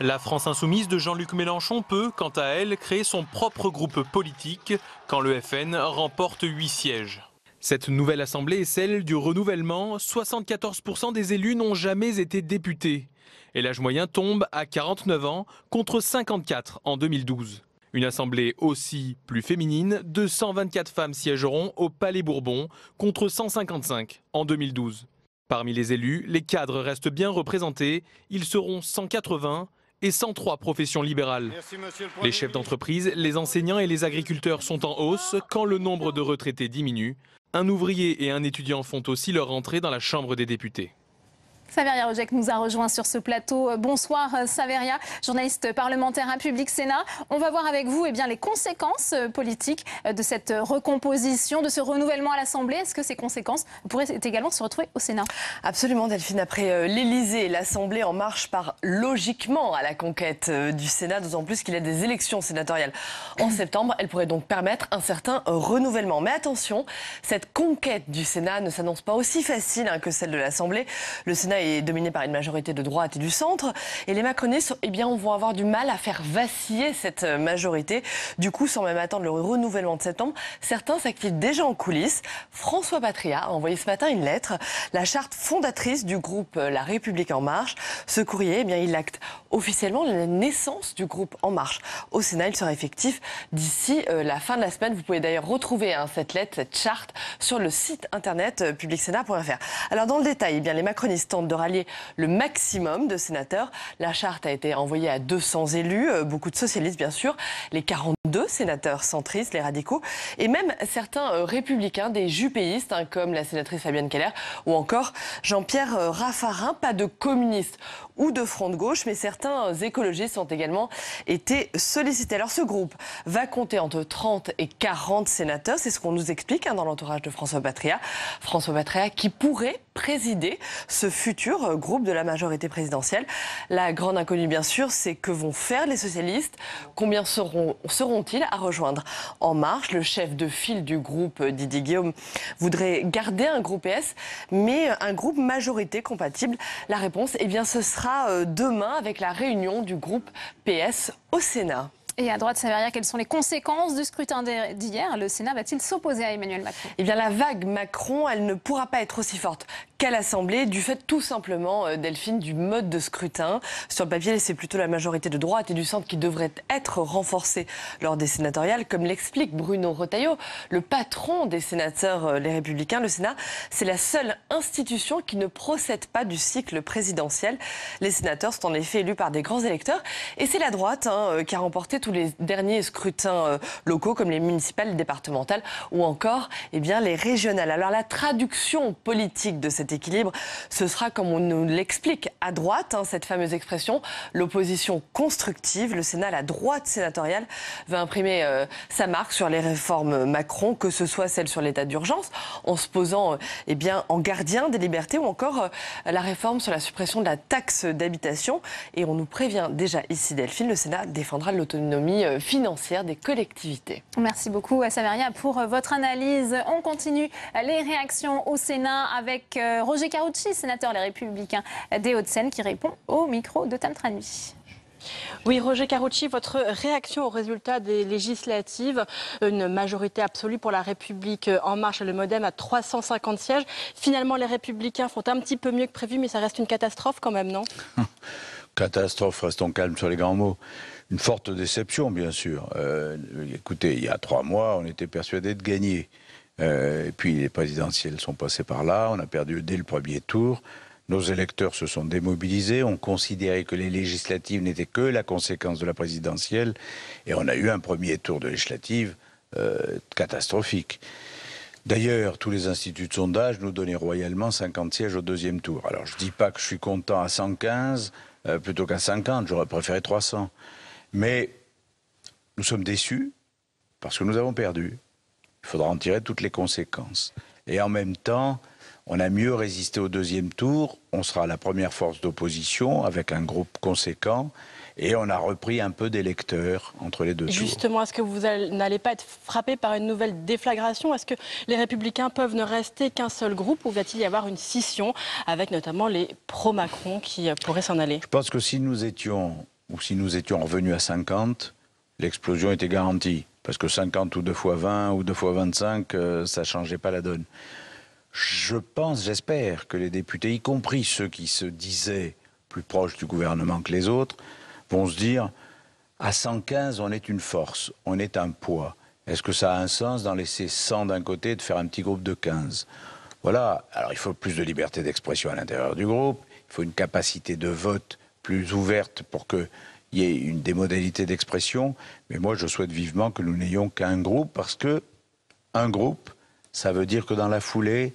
La France insoumise de Jean-Luc Mélenchon peut, quant à elle, créer son propre groupe politique quand le FN remporte 8 sièges. Cette nouvelle assemblée est celle du renouvellement. 74% des élus n'ont jamais été députés. Et l'âge moyen tombe à 49 ans contre 54 en 2012. Une assemblée aussi plus féminine, 224 femmes siégeront au Palais Bourbon contre 155 en 2012. Parmi les élus, les cadres restent bien représentés. Ils seront 180 et 103 professions libérales. Les chefs d'entreprise, les enseignants et les agriculteurs sont en hausse quand le nombre de retraités diminue. Un ouvrier et un étudiant font aussi leur entrée dans la Chambre des députés. Saveria Rojek nous a rejoint sur ce plateau. Bonsoir Saveria, journaliste parlementaire à Public Sénat. On va voir avec vous les conséquences politiques de cette recomposition, de ce renouvellement à l'Assemblée. Est-ce que ces conséquences pourraient également se retrouver au Sénat? Absolument Delphine, après l'Élysée, l'Assemblée en marche part logiquement à la conquête du Sénat, d'autant plus qu'il y a des élections sénatoriales en septembre. Elle pourrait donc permettre un certain renouvellement. Mais attention, cette conquête du Sénat ne s'annonce pas aussi facile que celle de l'Assemblée. Le Sénat est dominé par une majorité de droite et du centre. Et les macronistes vont avoir du mal à faire vaciller cette majorité. Du coup, sans même attendre le renouvellement de septembre, certains s'activent déjà en coulisses. François Patria a envoyé ce matin une lettre, la charte fondatrice du groupe La République En Marche. Ce courrier, il acte officiellement la naissance du groupe En Marche. Au Sénat, il sera effectif d'ici la fin de la semaine. Vous pouvez d'ailleurs retrouver cette lettre, cette charte, sur le site internet publicsénat.fr. Alors dans le détail, les macronistes tentent de rallier le maximum de sénateurs. La charte a été envoyée à 200 élus, beaucoup de socialistes bien sûr, les 42 sénateurs centristes, les radicaux, et même certains républicains, des jupéistes, comme la sénatrice Fabienne Keller, ou encore Jean-Pierre Raffarin, pas de communistes ou de front de gauche, mais certains écologistes ont également été sollicités. Alors ce groupe va compter entre 30 et 40 sénateurs, c'est ce qu'on nous explique dans l'entourage de François Patria. François Patria qui pourrait présider ce futur groupe de la majorité présidentielle. La grande inconnue, bien sûr, c'est que vont faire les socialistes. Combien seront-ils à rejoindre En Marche? Le chef de file du groupe, Didier Guillaume, voudrait garder un groupe PS, mais un groupe majorité compatible. La réponse, ce sera demain avec la réunion du groupe PS au Sénat. Et à droite, Saveria, quelles sont les conséquences du scrutin d'hier? Le Sénat va-t-il s'opposer à Emmanuel Macron? La vague Macron, elle ne pourra pas être aussi forte qu'à l'Assemblée, du fait tout simplement, Delphine, du mode de scrutin. Sur le papier, c'est plutôt la majorité de droite et du centre qui devrait être renforcée lors des sénatoriales, comme l'explique Bruno Retailleau, le patron des sénateurs Les Républicains. Le Sénat, c'est la seule institution qui ne procède pas du cycle présidentiel. Les sénateurs sont en effet élus par des grands électeurs et c'est la droite qui a remporté tous les derniers scrutins locaux, comme les municipales, les départementales ou encore les régionales. Alors la traduction politique de cet équilibre, ce sera comme on nous l'explique à droite, cette fameuse expression, l'opposition constructive. Le Sénat, la droite sénatoriale, va imprimer sa marque sur les réformes Macron, que ce soit celle sur l'état d'urgence, en se posant en gardien des libertés, ou encore la réforme sur la suppression de la taxe d'habitation. Et on nous prévient déjà ici, Delphine, le Sénat défendra l'autonomie financière des collectivités. Merci beaucoup, Saveria, pour votre analyse. On continue les réactions au Sénat avec Roger Karoutchi, sénateur Les Républicains des Hauts-de-Seine, qui répond au micro de Tam Tranui. Oui, Roger Karoutchi, votre réaction au résultat des législatives, une majorité absolue pour La République En Marche et le MoDem à 350 sièges. Finalement, les Républicains font un petit peu mieux que prévu, mais ça reste une catastrophe quand même, non? Catastrophe, restons calmes sur les grands mots. Une forte déception, bien sûr. Écoutez, il y a 3 mois, on était persuadés de gagner. Et puis les présidentielles sont passées par là, on a perdu dès le premier tour. Nos électeurs se sont démobilisés, ont considéré que les législatives n'étaient que la conséquence de la présidentielle. Et on a eu un premier tour de législatives catastrophique. D'ailleurs, tous les instituts de sondage nous donnaient royalement 50 sièges au deuxième tour. Alors je ne dis pas que je suis content à 115 plutôt qu'à 50, j'aurais préféré 300. Mais nous sommes déçus parce que nous avons perdu. Il faudra en tirer toutes les conséquences. Et en même temps, on a mieux résisté au deuxième tour. On sera la première force d'opposition avec un groupe conséquent. Et on a repris un peu d'électeurs entre les deux tours. Justement, est-ce que vous n'allez pas être frappé par une nouvelle déflagration? Est-ce que les Républicains peuvent ne rester qu'un seul groupe ou va-t-il y avoir une scission avec notamment les pro-Macron qui pourraient s'en aller? Je pense que si nous étions revenus à 50, l'explosion était garantie. Parce que 50 ou 2 fois 20 ou 2 fois 25, ça ne changeait pas la donne. Je pense, j'espère, que les députés, y compris ceux qui se disaient plus proches du gouvernement que les autres, vont se dire, à 115, on est une force, on est un poids. Est-ce que ça a un sens d'en laisser 100 d'un côté et de faire un petit groupe de 15? Voilà, alors il faut plus de liberté d'expression à l'intérieur du groupe, il faut une capacité de vote plus ouverte pour qu'il y ait des modalités d'expression, mais moi je souhaite vivement que nous n'ayons qu'un groupe, parce que un groupe, ça veut dire que dans la foulée,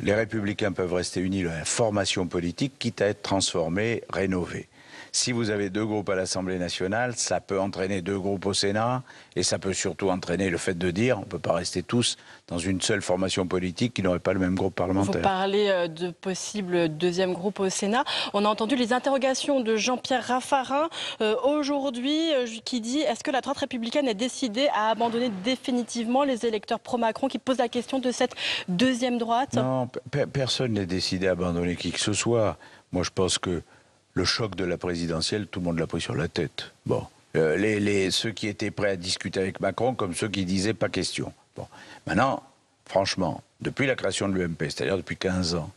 les Républicains peuvent rester unis dans la formation politique, quitte à être transformés, rénovés. Si vous avez 2 groupes à l'Assemblée nationale, ça peut entraîner 2 groupes au Sénat, et ça peut surtout entraîner le fait de dire on ne peut pas rester tous dans une seule formation politique qui n'aurait pas le même groupe parlementaire. Vous parlez de possible 2e groupe au Sénat. On a entendu les interrogations de Jean-Pierre Raffarin aujourd'hui qui dit est-ce que la droite républicaine est décidée à abandonner définitivement les électeurs pro-Macron, qui pose la question de cette 2e droite? Non, personne n'est décidé à abandonner qui que ce soit. Moi je pense que le choc de la présidentielle, tout le monde l'a pris sur la tête. Bon, ceux qui étaient prêts à discuter avec Macron, comme ceux qui disaient pas question. Bon, maintenant, franchement, depuis la création de l'UMP, c'est-à-dire depuis 15 ans,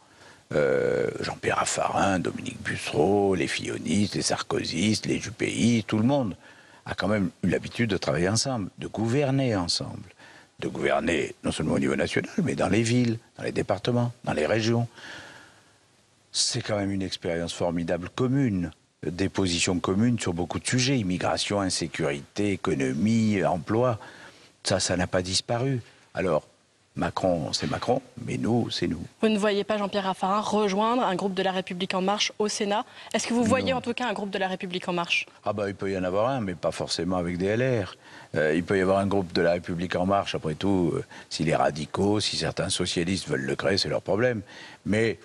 Jean-Pierre Raffarin, Dominique Bussereau, les fillonistes, les sarkozystes, les juppéistes, tout le monde a quand même eu l'habitude de travailler ensemble, de gouverner ensemble. De gouverner non seulement au niveau national, mais dans les villes, dans les départements, dans les régions. C'est quand même une expérience formidable commune, des positions communes sur beaucoup de sujets, immigration, insécurité, économie, emploi. Ça n'a pas disparu. Alors, Macron, c'est Macron, mais nous, c'est nous. Vous ne voyez pas Jean-Pierre Raffarin rejoindre un groupe de La République En Marche au Sénat? Est-ce que vous voyez en tout cas un groupe de La République En Marche? Ah bah, il peut y en avoir un, mais pas forcément avec des LR. Il peut y avoir un groupe de La République En Marche, après tout, si les radicaux, si certains socialistes veulent le créer, c'est leur problème. Mais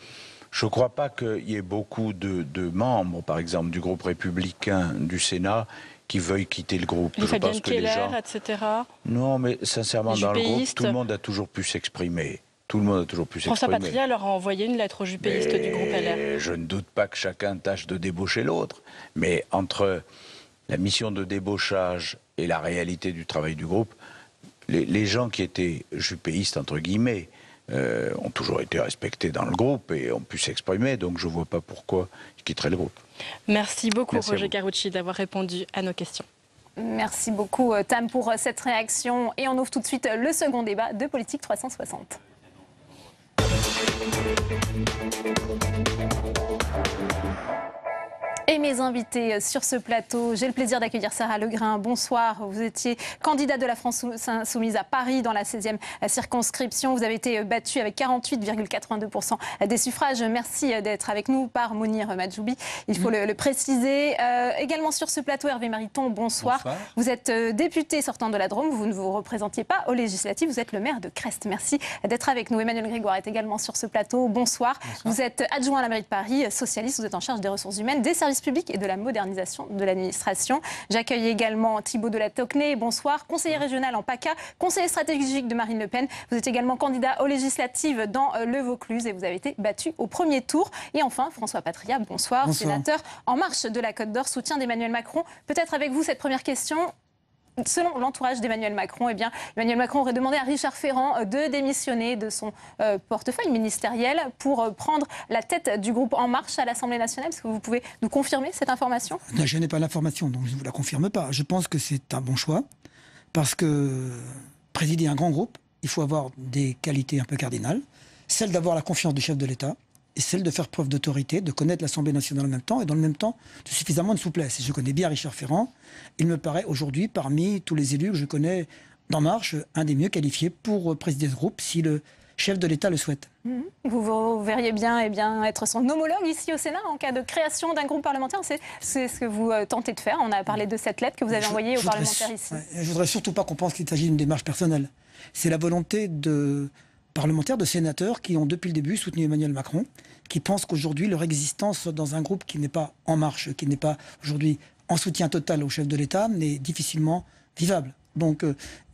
je ne crois pas qu'il y ait beaucoup de membres, par exemple, du groupe républicain du Sénat qui veuillent quitter le groupe. Les Fabienne Keller, etc. Non, mais sincèrement, dans le groupe, tout le monde a toujours pu s'exprimer. Tout le monde a toujours pu s'exprimer. François Patria leur a envoyé une lettre aux jupéistes du groupe LR. Je ne doute pas que chacun tâche de débaucher l'autre. Mais entre la mission de débauchage et la réalité du travail du groupe, les gens qui étaient jupéistes, entre guillemets, ont toujours été respectés dans le groupe et ont pu s'exprimer, donc je ne vois pas pourquoi ils quitteraient le groupe. Merci beaucoup, Roger Carucci, d'avoir répondu à nos questions. Merci beaucoup, Tam, pour cette réaction. Et on ouvre tout de suite le second débat de Politique 360. Et mes invités sur ce plateau, j'ai le plaisir d'accueillir Sarah Legrin. Bonsoir, vous étiez candidate de la France Insoumise à Paris dans la 16e circonscription. Vous avez été battue avec 48,82% des suffrages. Merci d'être avec nous par Mounir Majoubi, il faut le préciser. Également sur ce plateau, Hervé Mariton, bonsoir. Vous êtes député sortant de la Drôme, vous ne vous représentiez pas aux législatives, vous êtes le maire de Crest. Merci d'être avec nous. Emmanuel Grégoire est également sur ce plateau. Bonsoir. Vous êtes adjoint à la mairie de Paris, socialiste, vous êtes en charge des ressources humaines, des services public et de la modernisation de l'administration. J'accueille également Thibaut de la Tocnay. Bonsoir, conseiller régional en PACA, conseiller stratégique de Marine Le Pen. Vous êtes également candidat aux législatives dans le Vaucluse et vous avez été battu au premier tour. Et enfin, François Patria, bonsoir. Sénateur En Marche de la Côte d'Or, soutien d'Emmanuel Macron. Peut-être avec vous cette première question. Selon l'entourage d'Emmanuel Macron, eh bien, Emmanuel Macron aurait demandé à Richard Ferrand de démissionner de son portefeuille ministériel pour prendre la tête du groupe En Marche à l'Assemblée nationale. Est-ce que vous pouvez nous confirmer cette information? Non, je n'ai pas l'information, donc je ne vous la confirme pas. Je pense que c'est un bon choix, parce que présider un grand groupe, il faut avoir des qualités un peu cardinales. Celle d'avoir la confiance du chef de l'État, et celle de faire preuve d'autorité, de connaître l'Assemblée nationale en même temps, et dans le même temps, de suffisamment de souplesse. Et je connais bien Richard Ferrand. Il me paraît aujourd'hui, parmi tous les élus que je connais d'En Marche, un des mieux qualifiés pour présider ce groupe, si le chef de l'État le souhaite. Vous verriez bien, être son homologue ici au Sénat en cas de création d'un groupe parlementaire. C'est ce que vous tentez de faire. On a parlé de cette lettre que vous avez envoyée aux parlementaires ici. Je ne voudrais surtout pas qu'on pense qu'il s'agit d'une démarche personnelle. C'est la volonté de parlementaires, de sénateurs qui ont depuis le début soutenu Emmanuel Macron, qui pensent qu'aujourd'hui leur existence dans un groupe qui n'est pas En Marche, qui n'est pas aujourd'hui en soutien total au chef de l'État n'est difficilement vivable. Donc,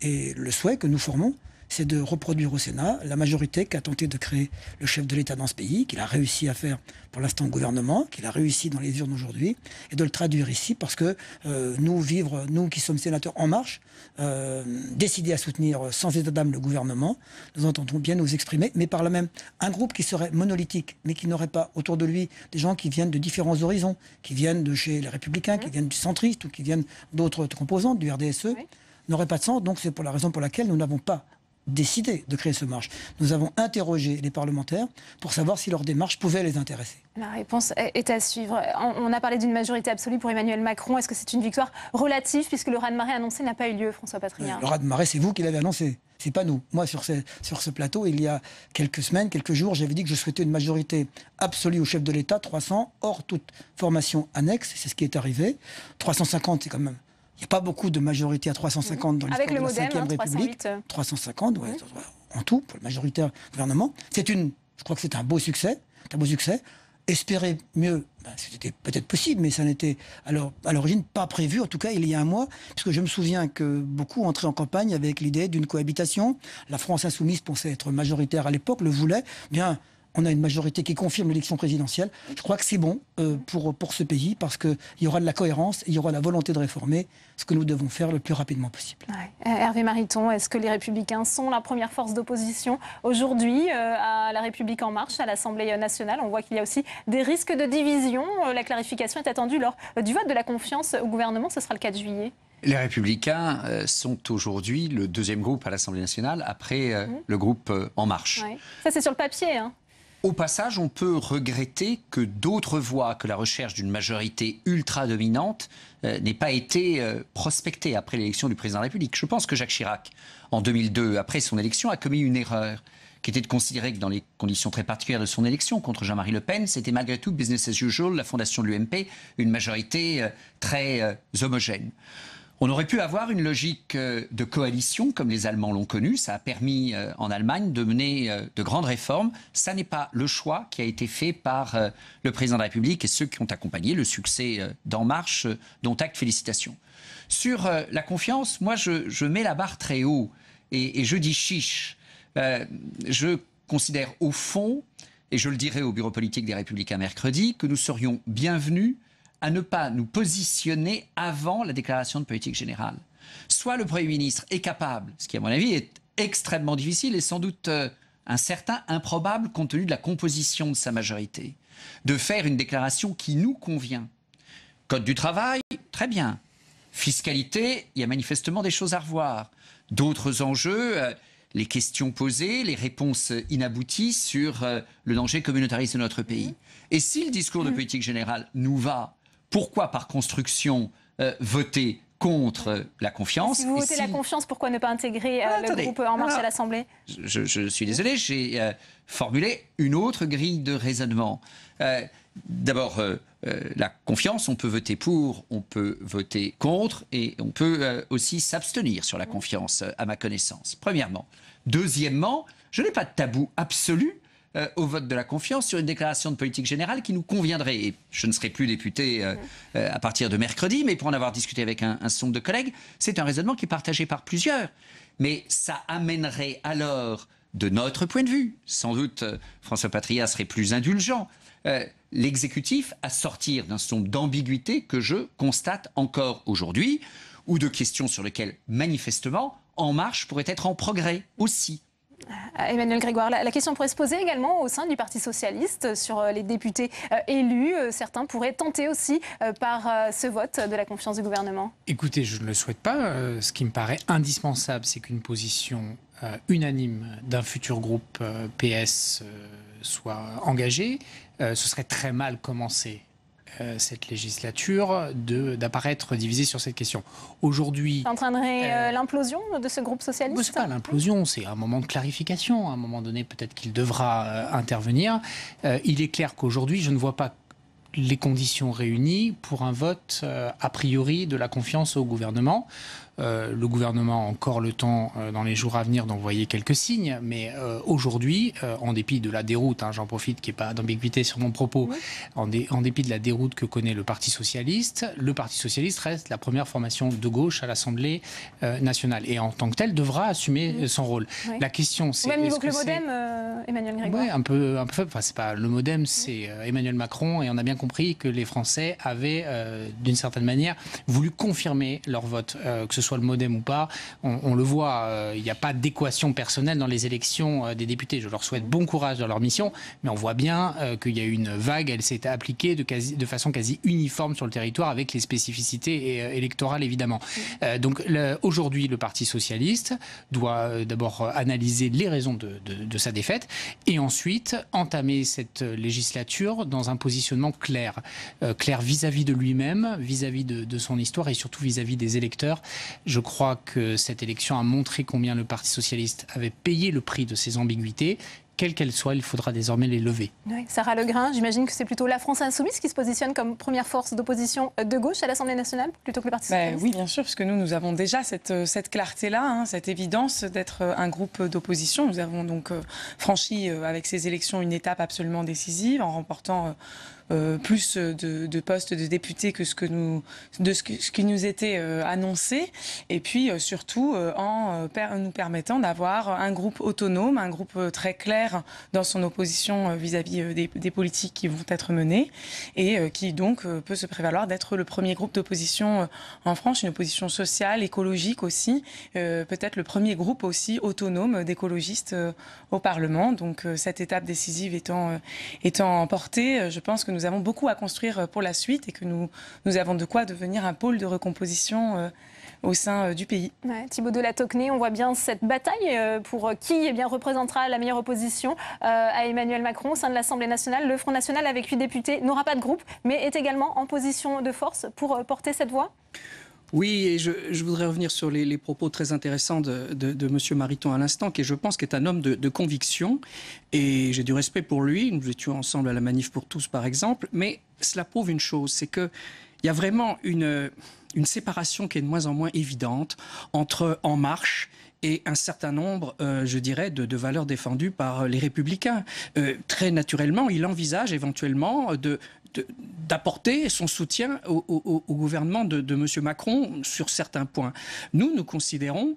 et le souhait que nous formons, c'est de reproduire au Sénat la majorité qu'a tenté de créer le chef de l'État dans ce pays, qu'il a réussi à faire pour l'instant au gouvernement, qu'il a réussi dans les urnes aujourd'hui, et de le traduire ici parce que nous qui sommes sénateurs En Marche, décidés à soutenir sans état d'âme le gouvernement, nous entendons bien nous exprimer, mais par là même un groupe qui serait monolithique, mais qui n'aurait pas autour de lui des gens qui viennent de différents horizons, qui viennent de chez les Républicains, qui viennent du centriste ou qui viennent d'autres composantes du RDSE, n'aurait pas de sens. Donc c'est pour la raison pour laquelle nous n'avons pas décidé de créer ce marche. Nous avons interrogé les parlementaires pour savoir si leur démarche pouvait les intéresser. La réponse est à suivre. On a parlé d'une majorité absolue pour Emmanuel Macron. Est-ce que c'est une victoire relative puisque le raz-de-marée annoncé n'a pas eu lieu, François Patriat? Le raz-de-marée, c'est vous qui l'avez annoncé. C'est pas nous. Moi, sur ce plateau, il y a quelques semaines, quelques jours, j'avais dit que je souhaitais une majorité absolue au chef de l'État, 300, hors toute formation annexe. C'est ce qui est arrivé. 350, c'est quand même... Il n'y a pas beaucoup de majorité à 350 dans l'histoire de la 5e République. 350, ouais, en tout, pour le majoritaire gouvernement. Je crois que c'est un beau succès. Espérer mieux, c'était peut-être possible, mais ça n'était à l'origine pas prévu, en tout cas il y a un mois, puisque je me souviens que beaucoup entraient en campagne avec l'idée d'une cohabitation. La France insoumise pensait être majoritaire à l'époque, le voulait. Bien, on a une majorité qui confirme l'élection présidentielle. Je crois que c'est bon pour ce pays parce qu'il y aura de la cohérence, il y aura la volonté de réformer, ce que nous devons faire le plus rapidement possible. Ouais. Hervé Mariton, est-ce que les Républicains sont la première force d'opposition aujourd'hui à La République En Marche, à l'Assemblée nationale? On voit qu'il y a aussi des risques de division. La clarification est attendue lors du vote de la confiance au gouvernement. Ce sera le 4 juillet. Les Républicains sont aujourd'hui le deuxième groupe à l'Assemblée nationale après le groupe En Marche. Ouais. Ça, c'est sur le papier, hein. Au passage, on peut regretter que d'autres voies que la recherche d'une majorité ultra-dominante n'aient pas été prospectées après l'élection du président de la République. Je pense que Jacques Chirac, en 2002, après son élection, a commis une erreur qui était de considérer que dans les conditions très particulières de son élection contre Jean-Marie Le Pen, c'était malgré tout business as usual, la fondation de l'UMP, une majorité très homogène. On aurait pu avoir une logique de coalition, comme les Allemands l'ont connu. Ça a permis en Allemagne de mener de grandes réformes. Ça n'est pas le choix qui a été fait par le président de la République et ceux qui ont accompagné le succès d'En Marche, dont acte félicitations. Sur la confiance, moi je mets la barre très haut et je dis chiche. Je considère au fond, et je le dirai au bureau politique des Républicains mercredi, que nous serions bienvenus à ne pas nous positionner avant la déclaration de politique générale. Soit le Premier ministre est capable, ce qui à mon avis est extrêmement difficile et sans doute improbable compte tenu de la composition de sa majorité, de faire une déclaration qui nous convient. Code du travail, très bien. Fiscalité, il y a manifestement des choses à revoir. D'autres enjeux, les questions posées, les réponses inabouties sur le danger communautariste de notre pays. Et si le discours de politique générale nous va, pourquoi par construction voter contre la confiance? Si vous votez la confiance, pourquoi ne pas intégrer le groupe En Marche à l'Assemblée? Je suis désolé, j'ai formulé une autre grille de raisonnement. D'abord, la confiance, on peut voter pour, on peut voter contre et on peut aussi s'abstenir sur la confiance, à ma connaissance, premièrement. Deuxièmement, je n'ai pas de tabou absolu au vote de la confiance sur une déclaration de politique générale qui nous conviendrait. Et je ne serai plus député à partir de mercredi, mais pour en avoir discuté avec un certain nombre de collègues, c'est un raisonnement qui est partagé par plusieurs. Mais ça amènerait alors, de notre point de vue, sans doute François Patriat serait plus indulgent, l'exécutif à sortir d'un certain nombre d'ambiguïtés que je constate encore aujourd'hui, ou de questions sur lesquelles, manifestement, En Marche pourrait être en progrès aussi. Emmanuel Grégoire, la question pourrait se poser également au sein du Parti socialiste sur les députés élus. Certains pourraient tenter aussi par ce vote de la confiance du gouvernement. Écoutez, je ne le souhaite pas. Ce qui me paraît indispensable, c'est qu'une position unanime d'un futur groupe PS soit engagée. Ce serait très mal commencé cette législature d'apparaître divisée sur cette question. Aujourd'hui... Ça entraînerait l'implosion de ce groupe socialiste? Ce n'est pas l'implosion, c'est un moment de clarification. À un moment donné, peut-être qu'il devra intervenir. Il est clair qu'aujourd'hui, je ne vois pas les conditions réunies pour un vote a priori de la confiance au gouvernement. Le gouvernement a encore le temps dans les jours à venir d'envoyer quelques signes, mais aujourd'hui, en dépit de la déroute, j'en profite qu'il n'y ait pas d'ambiguïté sur mon propos, en dépit de la déroute que connaît le Parti socialiste reste la première formation de gauche à l'Assemblée nationale et en tant que tel devra assumer son rôle. Oui. La question, c'est... Au même niveau que le MoDem, Emmanuel Grégoire. Oui, un peu faible. Enfin, c'est pas le MoDem, c'est Emmanuel Macron, et on a bien compris que les Français avaient, d'une certaine manière, voulu confirmer leur vote, que ce soit le MoDem ou pas. On le voit, il n'y a pas d'équation personnelle dans les élections des députés. Je leur souhaite bon courage dans leur mission, mais on voit bien qu'il y a eu une vague, elle s'est appliquée de façon quasi uniforme sur le territoire, avec les spécificités électorales évidemment. Donc aujourd'hui, le Parti socialiste doit d'abord analyser les raisons de sa défaite, et ensuite entamer cette législature dans un positionnement clair vis-à-vis de lui-même, vis-à-vis de son histoire, et surtout vis-à-vis des électeurs. Je crois que cette élection a montré combien le Parti socialiste avait payé le prix de ses ambiguïtés. Quelles qu'elles soient, il faudra désormais les lever. Oui. Sarah Legrain, j'imagine que c'est plutôt la France insoumise qui se positionne comme première force d'opposition de gauche à l'Assemblée nationale, plutôt que le Parti socialiste. Oui, bien sûr, parce que nous avons déjà cette clarté-là, cette évidence d'être un groupe d'opposition. Nous avons donc franchi avec ces élections une étape absolument décisive en remportant plus de postes de députés que ce qui nous était annoncé, et puis surtout en nous permettant d'avoir un groupe autonome, un groupe très clair dans son opposition vis-à-vis des politiques qui vont être menées, et qui donc peut se prévaloir d'être le premier groupe d'opposition en France, une opposition sociale, écologique aussi, peut-être le premier groupe aussi autonome d'écologistes au Parlement. Donc cette étape décisive étant emportée, je pense que nous avons beaucoup à construire pour la suite, et que nous avons de quoi devenir un pôle de recomposition au sein du pays. Ouais, Thibault de la Tocquenée, on voit bien cette bataille pour qui représentera la meilleure opposition à Emmanuel Macron au sein de l'Assemblée nationale. Le Front national, avec 8 députés, n'aura pas de groupe, mais est également en position de force pour porter cette voix. Oui, et je voudrais revenir sur les propos très intéressants de M. Mariton à l'instant, qui je pense qu'est un homme de conviction, et j'ai du respect pour lui. Nous étions ensemble à la Manif pour tous, par exemple, mais cela prouve une chose, c'est qu'il y a vraiment une séparation qui est de moins en moins évidente entre En Marche et un certain nombre, je dirais, de valeurs défendues par les Républicains. Très naturellement, il envisage éventuellement d'apporter son soutien au gouvernement de M. Macron sur certains points. Nous considérons,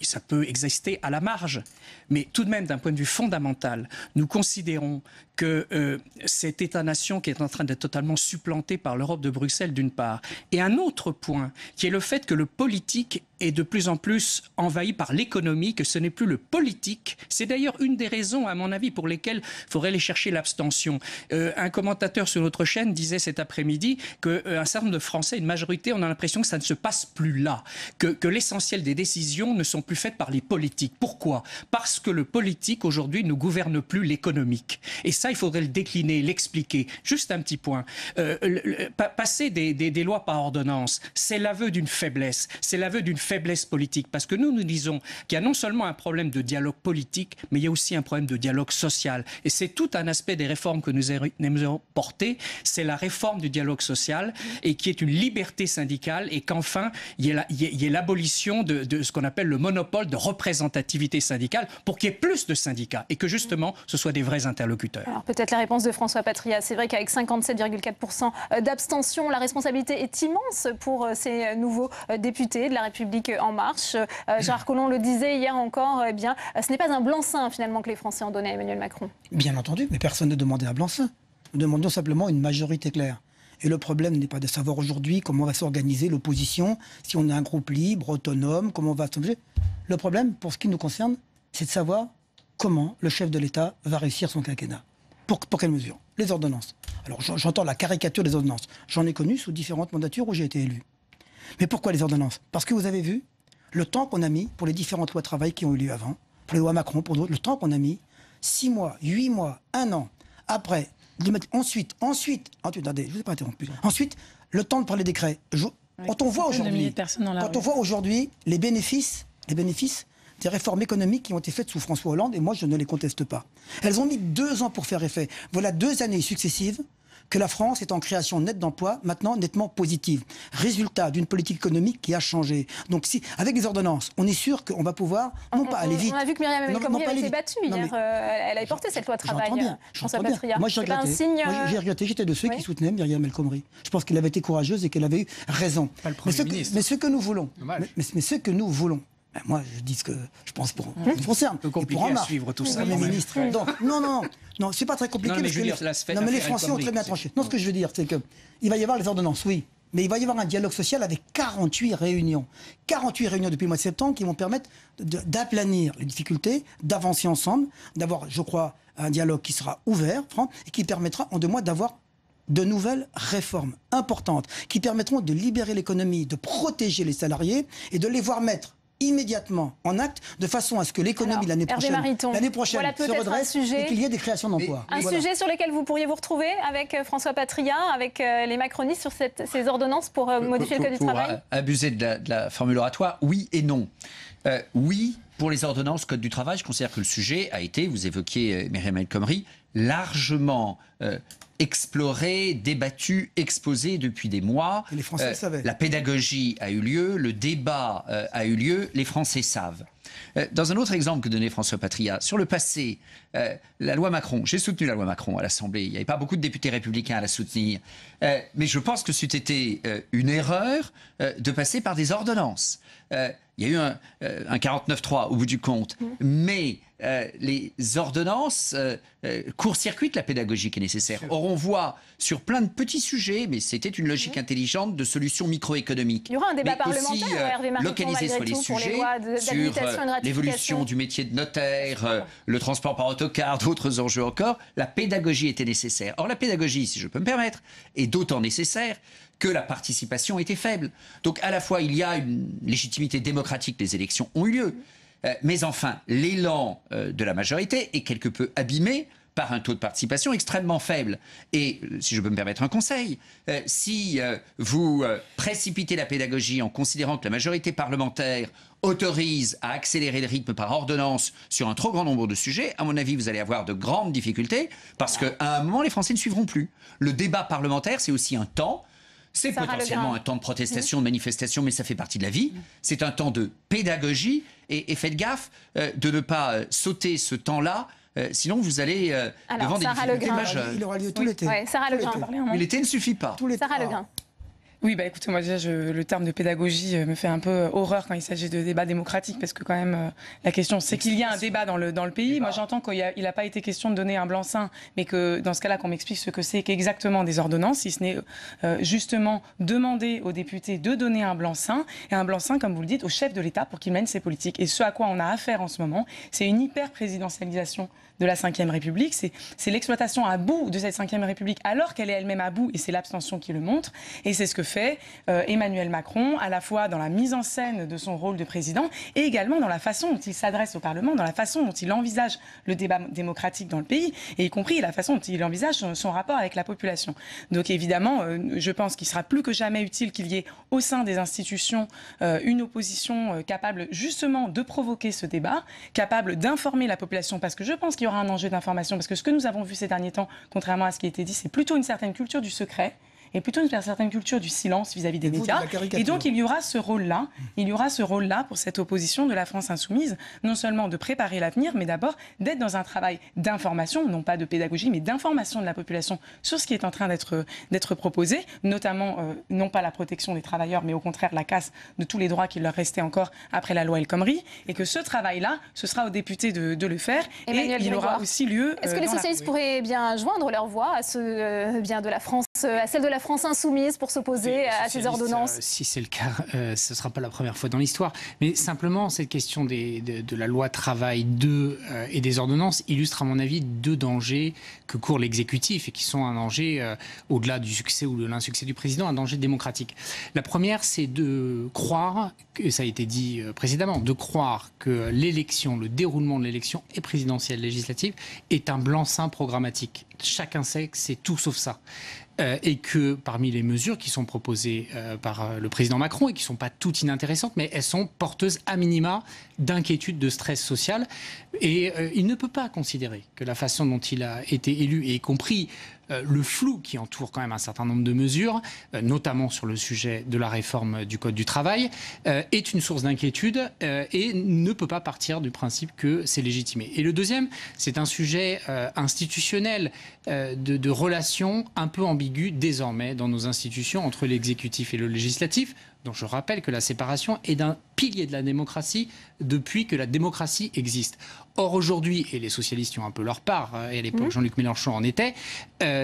ça peut exister à la marge, mais tout de même d'un point de vue fondamental, nous considérons que cet État-nation qui est en train d'être totalement supplanté par l'Europe de Bruxelles d'une part, et un autre point qui est le fait que le politique est de plus en plus envahi par l'économie, que ce n'est plus le politique. C'est d'ailleurs une des raisons, à mon avis, pour lesquelles il faudrait aller chercher l'abstention. Un commentateur sur notre chaîne disait cet après-midi qu'un certain nombre de Français, une majorité, on a l'impression que ça ne se passe plus là, que l'essentiel des décisions ne sont plus faites par les politiques. Pourquoi ? Parce que le politique, aujourd'hui, ne gouverne plus l'économique. Et ça, il faudrait le décliner, l'expliquer. Juste un petit point. Passer des lois par ordonnance, c'est l'aveu d'une faiblesse. C'est l'aveu d'une faiblesse politique. Parce que nous disons qu'il y a non seulement un problème de dialogue politique, mais il y a aussi un problème de dialogue social. Et c'est tout un aspect des réformes que nous aimerions porter. C'est la réforme du dialogue social, et qui est une liberté syndicale, et qu'enfin, il y ait l'abolition de ce qu'on appelle le monopole de représentativité syndicale, pour qu'il y ait plus de syndicats, et que justement, ce soient des vrais interlocuteurs. Alors peut-être la réponse de François Patria. C'est vrai qu'avec 57,4% d'abstention, la responsabilité est immense pour ces nouveaux députés de La République En Marche. Gérard Collomb le disait hier encore, ce n'est pas un blanc-seing finalement que les Français ont donné à Emmanuel Macron. Bien entendu, mais personne ne demandait un blanc-seing. Nous demandions simplement une majorité claire. Et le problème n'est pas de savoir aujourd'hui comment va s'organiser l'opposition, si on est un groupe libre, autonome, comment on va s'organiser. Le problème, pour ce qui nous concerne, c'est de savoir comment le chef de l'État va réussir son quinquennat. Pour quelles mesures ? Les ordonnances. Alors j'entends la caricature des ordonnances. J'en ai connu sous différentes mandatures où j'ai été élu. Mais pourquoi les ordonnances ? Parce que vous avez vu le temps qu'on a mis pour les différentes lois de travail qui ont eu lieu avant, pour les lois Macron, pour d'autres, le temps qu'on a mis, 6 mois, 8 mois, 1 an, après, ensuite, attendez, je ne vous ai pas interrompu. Ensuite, le temps de prendre les décrets. Quand on voit aujourd'hui les bénéfices des réformes économiques qui ont été faites sous François Hollande, et moi je ne les conteste pas. Elles ont mis 2 ans pour faire effet. Voilà 2 années successives que la France est en création nette d'emplois, maintenant nettement positive. Résultat d'une politique économique qui a changé. Donc si, avec les ordonnances, on est sûr qu'on va pouvoir, non pas aller vite. On a vu que Myriam El Khomri avait été battue hier. Elle avait porté cette loi de travail. J'entends bien. Moi, j'ai regretté. J'étais de ceux qui soutenaient Myriam El Khomri. Je pense qu'elle avait été courageuse et qu'elle avait eu raison. Mais ce que nous voulons, moi, je dis ce que je pense pour me concerne. C'est compliqué à suivre tout ça. Donc, non, c'est pas très compliqué. Mais les Français ont très bien tranché. Non, ce que je veux dire, c'est qu'il va y avoir les ordonnances, oui. Mais il va y avoir un dialogue social avec 48 réunions. 48 réunions depuis le mois de septembre qui vont permettre d'aplanir les difficultés, d'avancer ensemble, d'avoir, je crois, un dialogue qui sera ouvert, franc, et qui permettra en 2 mois d'avoir de nouvelles réformes importantes qui permettront de libérer l'économie, de protéger les salariés et de les voir mettre immédiatement en acte, de façon à ce que l'économie l'année prochaine voilà se redresse et qu'il y ait des créations d'emplois. Un sujet sur lequel vous pourriez vous retrouver avec François Patriat, avec les macronistes sur ces ordonnances pour modifier le Code du travail. Abuser de la formule oratoire, oui et non. Oui, pour les ordonnances Code du travail, je considère que le sujet a été, vous évoquiez Myriam El Khomri, largement exploré, débattu, exposé depuis des mois. Et les Français le savaient. La pédagogie a eu lieu, le débat a eu lieu, les Français savent. Dans un autre exemple que donnait François Patriat, sur le passé, la loi Macron, j'ai soutenu la loi Macron à l'Assemblée, il n'y avait pas beaucoup de députés républicains à la soutenir, mais je pense que c'eût été une erreur de passer par des ordonnances. Il y a eu un 49.3 au bout du compte, mais les ordonnances court-circuitent la pédagogie qui est nécessaire. Or, on voit sur plein de petits sujets, mais c'était une logique intelligente de solutions microéconomiques. Il y aura un débat parlementaire, Hervé Mariton, localisé sur les sujets, sur l'évolution du métier de notaire, le transport par autocar, d'autres enjeux encore. La pédagogie était nécessaire. Or, la pédagogie, si je peux me permettre, est d'autant nécessaire que la participation était faible. Donc, à la fois, il y a une légitimité démocratique, les élections ont eu lieu. Mais enfin, l'élan de la majorité est quelque peu abîmé par un taux de participation extrêmement faible. Et, si je peux me permettre un conseil, si vous précipitez la pédagogie en considérant que la majorité parlementaire autorise à accélérer le rythme par ordonnance sur un trop grand nombre de sujets, à mon avis, vous allez avoir de grandes difficultés parce qu'à un moment, les Français ne suivront plus. Le débat parlementaire, c'est aussi un temps. C'est potentiellement un temps de protestation, de manifestation, mais ça fait partie de la vie. C'est un temps de pédagogie. Et faites gaffe de ne pas sauter ce temps-là. Sinon, vous allez devant des difficultés majeures. Il aura lieu tout l'été. Ouais, Sarah Legrain. Mais l'été ne suffit pas. Sarah Legrain. Oui, écoutez, moi déjà, le terme de pédagogie me fait un peu horreur quand il s'agit de débat démocratique, parce que quand même, la question, c'est qu'il y a un débat dans le pays. Moi, j'entends qu'il n'a pas été question de donner un blanc-seing, mais que dans ce cas-là, qu'on m'explique ce que c'est qu'exactement des ordonnances, si ce n'est justement demander aux députés de donner un blanc-seing, et un blanc-seing, comme vous le dites, au chef de l'État pour qu'il mène ses politiques. Et ce à quoi on a affaire en ce moment, c'est une hyper-présidentialisation de la Ve République, c'est l'exploitation à bout de cette Ve République alors qu'elle est elle-même à bout, et c'est l'abstention qui le montre, et c'est ce que fait Emmanuel Macron, à la fois dans la mise en scène de son rôle de président, et également dans la façon dont il s'adresse au Parlement, dans la façon dont il envisage le débat démocratique dans le pays, et y compris la façon dont il envisage son rapport avec la population. Donc évidemment, je pense qu'il sera plus que jamais utile qu'il y ait au sein des institutions une opposition capable justement de provoquer ce débat, capable d'informer la population, parce que je pense qu'il y aura un enjeu d'information, parce que ce que nous avons vu ces derniers temps, contrairement à ce qui a été dit, c'est plutôt une certaine culture du secret et plutôt une certaine culture du silence vis-à-vis des médias. Et donc il y aura ce rôle-là pour cette opposition de la France insoumise, non seulement de préparer l'avenir, mais d'abord d'être dans un travail d'information, non pas de pédagogie, mais d'information de la population sur ce qui est en train d'être proposé, notamment non pas la protection des travailleurs, mais au contraire la casse de tous les droits qui leur restaient encore après la loi El Khomri, et que ce travail-là, ce sera aux députés de le faire, et il aura aussi lieu. Est-ce que les socialistes pourraient bien joindre leur voix à celle de la France insoumise pour s'opposer à ces ordonnances? Si c'est le cas, ce ne sera pas la première fois dans l'histoire. Mais simplement, cette question de la loi travail 2 et des ordonnances illustre, à mon avis, 2 dangers que court l'exécutif et qui sont un danger, au-delà du succès ou de l'insuccès du président, un danger démocratique. La première, c'est de croire, que ça a été dit précédemment, de croire que l'élection, le déroulement de l'élection et présidentielle législative est un blanc-seing programmatique. Chacun sait que c'est tout sauf ça. Et que parmi les mesures qui sont proposées par le président Macron, et qui ne sont pas toutes inintéressantes, mais elles sont porteuses à minima d'inquiétude, de stress social. Et il ne peut pas considérer que la façon dont il a été élu, et y compris le flou qui entoure quand même un certain nombre de mesures, notamment sur le sujet de la réforme du Code du travail, est une source d'inquiétude et ne peut pas partir du principe que c'est légitimé. Et le deuxième, c'est un sujet institutionnel de relations un peu ambiguës désormais dans nos institutions entre l'exécutif et le législatif, dont je rappelle que la séparation est d'un pilier de la démocratie depuis que la démocratie existe. Or aujourd'hui, et les socialistes y ont un peu leur part, et à l'époque Jean-Luc Mélenchon en était,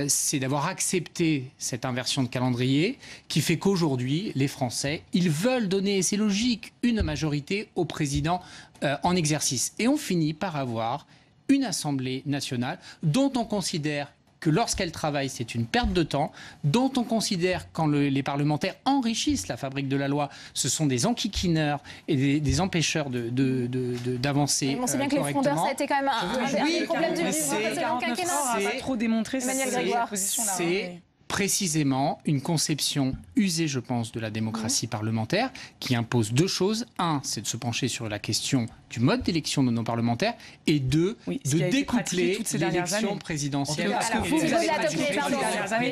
c'est d'avoir accepté cette inversion de calendrier qui fait qu'aujourd'hui, les Français, ils veulent donner, et c'est logique, une majorité au président en exercice. Et on finit par avoir une Assemblée nationale dont on considère que lorsqu'elle travaille, c'est une perte de temps, dont on considère quand les parlementaires enrichissent la fabrique de la loi, ce sont des enquiquineurs et des empêcheurs d'avancer on sait bien que les frondeurs, ça a été quand même un des problèmes du précédent quinquennat. Ça a trop démontré cette position-là. C'est précisément une conception usée, je pense, de la démocratie parlementaire qui impose deux choses. Un, c'est de se pencher sur la question du mode d'élection de nos parlementaires et deux, de découpler l'élection présidentielle.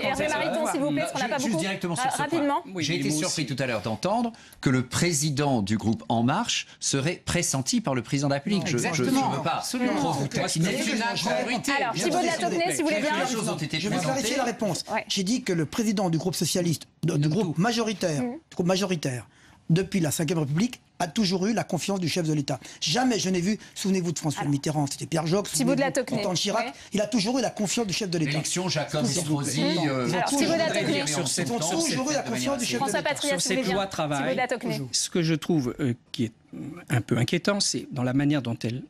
Hervé Mariton, s'il vous plaît, parce qu'on n'a pas beaucoup. Directement sur ce rapidement. point. J'ai été surpris tout à l'heure d'entendre que le président du groupe En Marche serait pressenti par le président de la République. Je ne veux pas trop vous taquiner. Alors, Thibault de la Tocnay, si vous voulez bien. Je vais clarifier la réponse. J'ai dit que le président du groupe socialiste, du groupe majoritaire, depuis la Ve République, a toujours eu la confiance du chef de l'État. Jamais je n'ai vu, souvenez-vous de François Mitterrand, c'était Pierre Jox, Thibault de la Tocnay, Antoine Chirac, il a toujours eu la confiance du chef de l'État. L'élection Jacob Estrosi, Thibault de la Tocnay, ils ont toujours eu la confiance du chef de l'État. Sur cette loi travail, ce que je trouve qui est un peu inquiétant, c'est dans la manière dont elle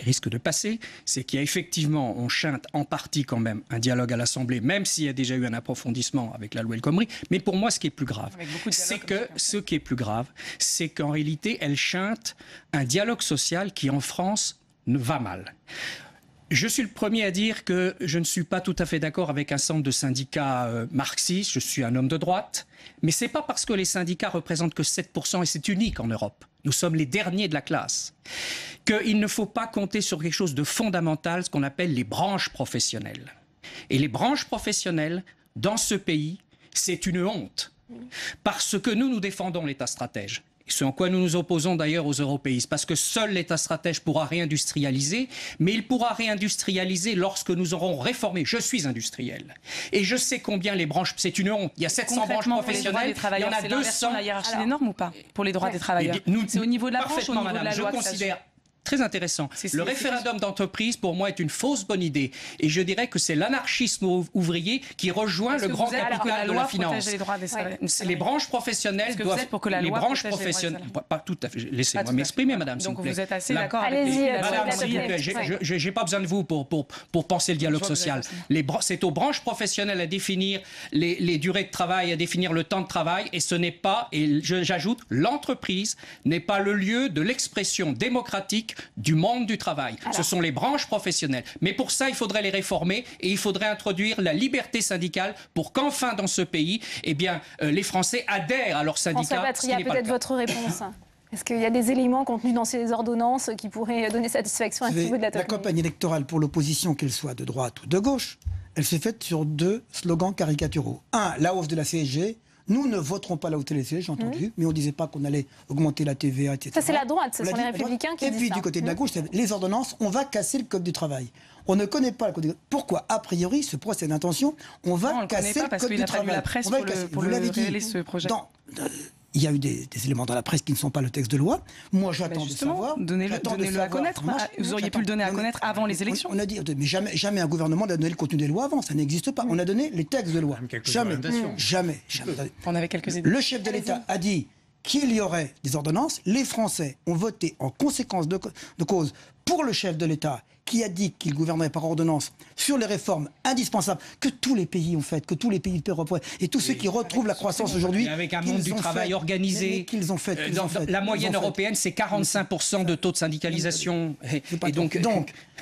risque de passer, c'est qu'il y a effectivement, on chante en partie quand même un dialogue à l'Assemblée, même s'il y a déjà eu un approfondissement avec la loi El Khomri. Mais pour moi, ce qui est plus grave, c'est qu'en réalité, elle chante un dialogue social qui, en France, ne va mal. Je suis le premier à dire que je ne suis pas tout à fait d'accord avec un centre de syndicats marxistes. Je suis un homme de droite. Mais ce n'est pas parce que les syndicats représentent que 7%, et c'est unique en Europe. Nous sommes les derniers de la classe. Qu'il ne faut pas compter sur quelque chose de fondamental, ce qu'on appelle les branches professionnelles. Et les branches professionnelles, dans ce pays, c'est une honte. Parce que nous défendons l'État stratège. Ce en quoi nous nous opposons d'ailleurs aux européistes, parce que seul l'État stratège pourra réindustrialiser, mais il pourra réindustrialiser lorsque nous aurons réformé. Je suis industriel. Et je sais combien les branches... C'est une honte. Il y a 700 branches professionnelles, il y en a 200... La hiérarchie est énorme ou pas pour les droits des travailleurs? C'est au niveau de la branche ou au niveau de la loi? Je considère... Très intéressant. Le référendum d'entreprise, pour moi, est une fausse bonne idée. Et je dirais que c'est l'anarchisme ouvrier qui rejoint le grand capital de la finance. Les branches professionnelles doivent... Les branches professionnelles... Pas tout à fait. Laissez-moi m'exprimer, madame, s'il vous plaît. Donc vous êtes assez d'accord avec... Madame, s'il vous plaît, j'ai pas besoin de vous pour penser le dialogue social. C'est aux branches professionnelles à définir les durées de travail, à définir le temps de travail. Et ce n'est pas, et j'ajoute, l'entreprise n'est pas le lieu de l'expression démocratique du monde du travail. Ce sont les branches professionnelles. Mais pour ça, il faudrait les réformer et il faudrait introduire la liberté syndicale pour qu'enfin dans ce pays, eh bien, les Français adhèrent à leurs syndicats. François Patria, peut-être votre réponse. Est-ce qu'il y a des éléments contenus dans ces ordonnances qui pourraient donner satisfaction à Thibault de la Tocnay? La campagne électorale pour l'opposition, qu'elle soit de droite ou de gauche, elle s'est faite sur deux slogans caricaturaux. Un, la hausse de la CSG. Nous ne voterons pas la hausse de la CSG, j'ai entendu, mais on ne disait pas qu'on allait augmenter la TVA, etc. Ça, c'est la droite, ce sont les Républicains qui disent ça. Et puis, du côté de la gauche, les ordonnances, on va casser le Code du travail. On ne connaît pas le Code du travail. Pourquoi? A priori, ce procès d'intention, on va casser le Code du travail. La presse pour révéler ce projet. Il y a eu des éléments dans la presse qui ne sont pas le texte de loi. Moi, j'attends de savoir. Donnez-le à connaître. Vous auriez pu le donner à connaître avant les élections. On a dit, mais jamais un gouvernement n'a donné le contenu des lois avant. Ça n'existe pas. On a donné les textes de loi. Jamais. On avait quelques idées. Le chef de l'État a dit qu'il y aurait des ordonnances. Les Français ont voté en conséquence de cause pour le chef de l'État qui a dit qu'il gouvernerait par ordonnance sur les réformes indispensables que tous les pays ont faites, que tous les pays européens et tous ceux qui retrouvent la croissance aujourd'hui. Avec un monde du travail organisé. Qu'ils ont fait. La moyenne européenne, c'est 45% de taux de syndicalisation. Et donc,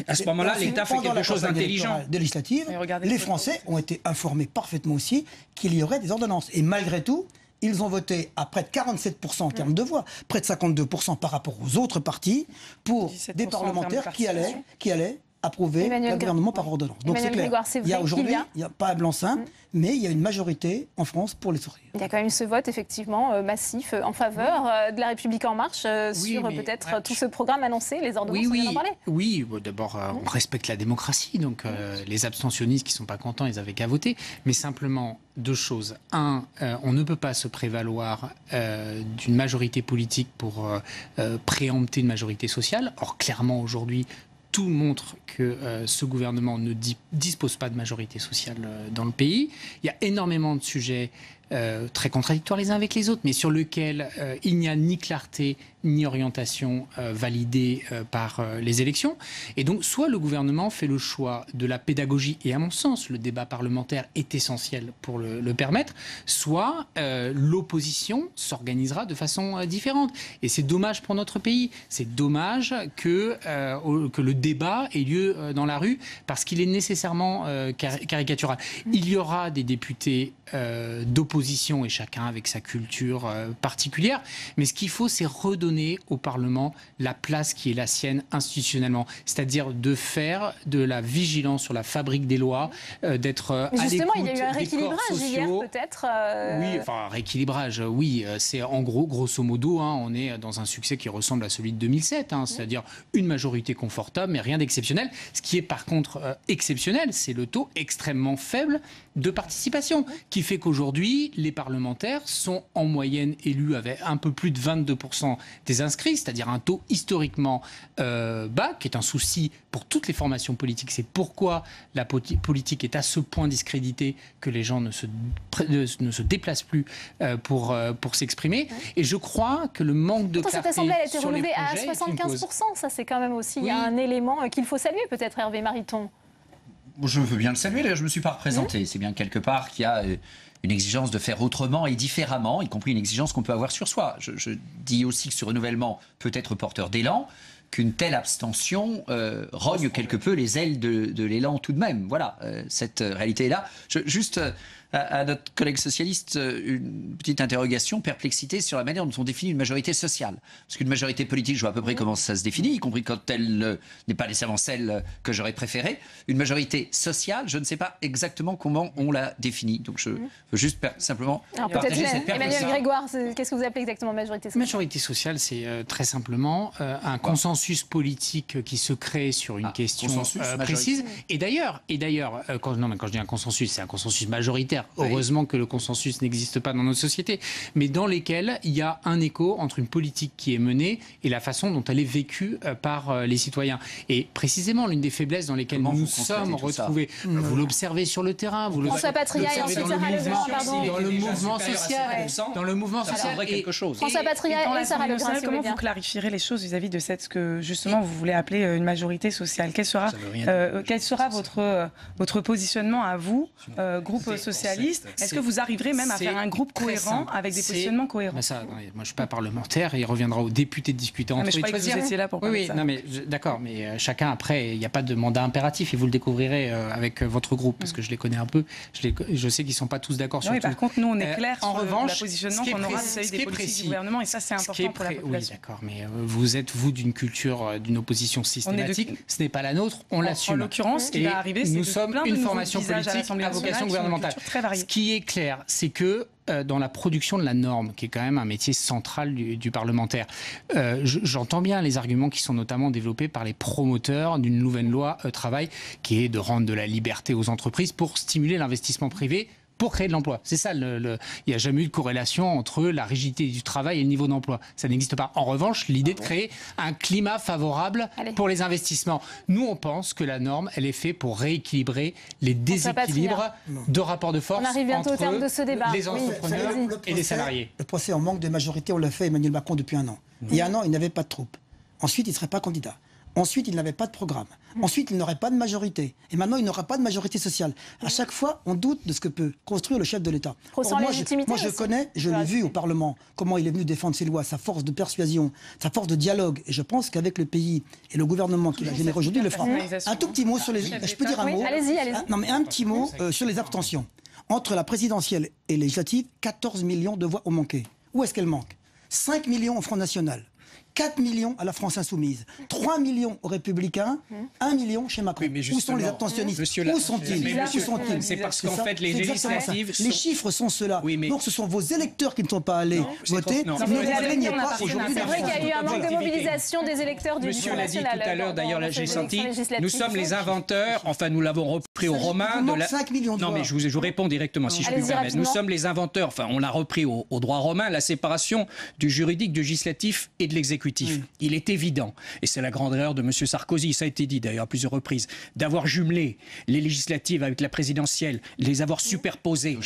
à ce moment-là, l'État fait quelque chose d'intelligent. Législative, les Français ont été informés parfaitement aussi qu'il y aurait des ordonnances. Et malgré tout, ils ont voté à près de 47% en termes de voix, près de 52% par rapport aux autres partis, pour des parlementaires qui allaient approuver le gouvernement par ordonnance. Donc c'est clair. Il y a aujourd'hui, il n'y a pas un blanc-seing, mais il y a une majorité en France pour les sortir. Il y a quand même ce vote effectivement massif en faveur de la République en marche sur peut-être tout ce programme annoncé, les ordonnances, on vient d'en parler. Oui, d'abord on respecte la démocratie, donc les abstentionnistes qui ne sont pas contents, ils n'avaient qu'à voter. Mais simplement, deux choses. Un, on ne peut pas se prévaloir d'une majorité politique pour préempter une majorité sociale. Or, clairement, aujourd'hui, tout montre que ce gouvernement ne dispose pas de majorité sociale dans le pays. Il y a énormément de sujets très contradictoires les uns avec les autres, mais sur lesquels il n'y a ni clarté ni orientation validée par les élections. Et donc, soit le gouvernement fait le choix de la pédagogie, et à mon sens, le débat parlementaire est essentiel pour le permettre, soit l'opposition s'organisera de façon différente. Et c'est dommage pour notre pays. C'est dommage que le débat ait lieu dans la rue, parce qu'il est nécessairement caricatural. Il y aura des députés d'opposition, et chacun avec sa culture particulière, mais ce qu'il faut, c'est redonner au Parlement la place qui est la sienne institutionnellement, c'est-à-dire de faire de la vigilance sur la fabrique des lois, d'être à l'écoute. Justement, il y a eu un rééquilibrage hier, peut-être. Oui, enfin, un rééquilibrage, oui. C'est en gros, grosso modo, on est dans un succès qui ressemble à celui de 2007, c'est-à-dire une majorité confortable, mais rien d'exceptionnel. Ce qui est par contre exceptionnel, c'est le taux extrêmement faible de participation, qui fait qu'aujourd'hui, les parlementaires sont en moyenne élus avec un peu plus de 22% des inscrits, c'est-à-dire un taux historiquement bas, qui est un souci pour toutes les formations politiques. C'est pourquoi la politique est à ce point discréditée que les gens ne se déplacent plus pour s'exprimer. Et je crois que le manque de clarté cette assemblée a été sur les relevée projets à 75%. Ça, c'est quand même aussi un élément qu'il faut saluer, peut-être, Hervé Mariton. Je veux bien le saluer, d'ailleurs je ne me suis pas représenté. C'est bien quelque part qu'il y a une exigence de faire autrement et différemment, y compris une exigence qu'on peut avoir sur soi. Je dis aussi que ce renouvellement peut être porteur d'élan, qu'une telle abstention rogne quelque peu les ailes de l'élan tout de même. Voilà, cette réalité est là. Juste à notre collègue socialiste, une petite interrogation, perplexité sur la manière dont on définit une majorité sociale. Parce qu'une majorité politique, je vois à peu près comment ça se définit, y compris quand elle n'est pas nécessairement celle que j'aurais préférée. Une majorité sociale, je ne sais pas exactement comment on la définit. Donc je veux juste simplement partager cette perplexité. Emmanuel Grégoire, qu'est-ce que vous appelez exactement majorité sociale ? Majorité sociale, c'est très simplement un consensus politique qui se crée sur une question précise. Et d'ailleurs, quand je dis un consensus, c'est un consensus majoritaire. Heureusement que le consensus n'existe pas dans notre société, mais dans lesquels il y a un écho entre une politique qui est menée et la façon dont elle est vécue par les citoyens. Et précisément, l'une des faiblesses dans lesquelles nous sommes retrouvés, vous l'observez sur le terrain, vous François Patria et ensuite Sarah Legrand, dans le mouvement social, François Patria et Sarah Legrand, comment vous clarifierez les choses vis-à-vis de ce que justement vous voulez appeler une majorité sociale ? Quel sera votre positionnement à vous, groupe socialiste ? Est-ce que vous arriverez même à faire un groupe cohérent avec des positionnements cohérents ? Moi, je ne suis pas parlementaire et il reviendra aux députés de discuter entre eux. Je croyais que vous étiez là pour parler de ça. D'accord, mais chacun, après, il n'y a pas de mandat impératif et vous le découvrirez avec votre groupe, parce que je les connais un peu. Je sais qu'ils ne sont pas tous d'accord sur tout. Par contre, nous, on est clair sur le positionnement qu'on aura vis-à-vis des politiques du gouvernement, et ça, c'est important pour la population. Oui, d'accord, mais vous êtes, vous, d'une culture, d'une opposition systématique. Ce n'est pas la nôtre, on l'assume. En l'occurrence, ce qui va arriver, c'est nous sommes une formation politique à vocation gouvernementale. Ce qui est clair, c'est que dans la production de la norme, qui est quand même un métier central du parlementaire, j'entends bien les arguments qui sont notamment développés par les promoteurs d'une nouvelle loi travail, qui est de rendre de la liberté aux entreprises pour stimuler l'investissement privé pour créer de l'emploi. C'est ça, il n'y a jamais eu de corrélation entre la rigidité du travail et le niveau d'emploi. Ça n'existe pas. En revanche, l'idée de créer un climat favorable pour les investissements. Nous, on pense que la norme, elle est faite pour rééquilibrer les déséquilibres de rapports de force entre les entrepreneurs et les salariés. Le procès en manque de majorité, on l'a fait Emmanuel Macron depuis un an. Il y a un an, il n'avait pas de troupes. Ensuite, il ne serait pas candidat. Ensuite, il n'avait pas de programme. Ensuite, il n'aurait pas de majorité. Et maintenant, il n'aura pas de majorité sociale. À chaque fois, on doute de ce que peut construire le chef de l'État. Moi, je connais, je l'ai vu au Parlement, comment il est venu défendre ses lois, sa force de persuasion, sa force de dialogue. Et je pense qu'avec le pays et le gouvernement qu'il a généré aujourd'hui, il le fera. Un tout petit mot sur les... Je peux dire un mot ? Allez-y. Non, mais un petit mot sur les abstentions. Entre la présidentielle et les législatives, 14 millions de voix ont manqué. Où est-ce qu'elles manquent ? 5 millions au Front National. 4 millions à la France Insoumise, 3 millions aux Républicains, 1 million chez Macron. Où sont les abstentionnistes? Où sont-ils? C'est parce qu'en fait, les législatives... Les chiffres sont ceux-là. Donc ce sont vos électeurs qui ne sont pas allés voter. Ne vous plaignez pas aujourd'hui. C'est vrai qu'il y a eu un manque de mobilisation des électeurs du Monsieur l'a dit National. tout à l'heure, d'ailleurs, là j'ai senti, nous sommes les inventeurs. enfin nous l'avons repris aux Romains de la... 5 millions de non voix. mais je vous réponds directement si je puis me permettre. Nous sommes les inventeurs, enfin on l'a repris au droit romain, la séparation du juridique, du législatif et de l'exécutif. Il est évident, et c'est la grande erreur de M. Sarkozy, ça a été dit d'ailleurs à plusieurs reprises, d'avoir jumelé les législatives avec la présidentielle, les avoir superposées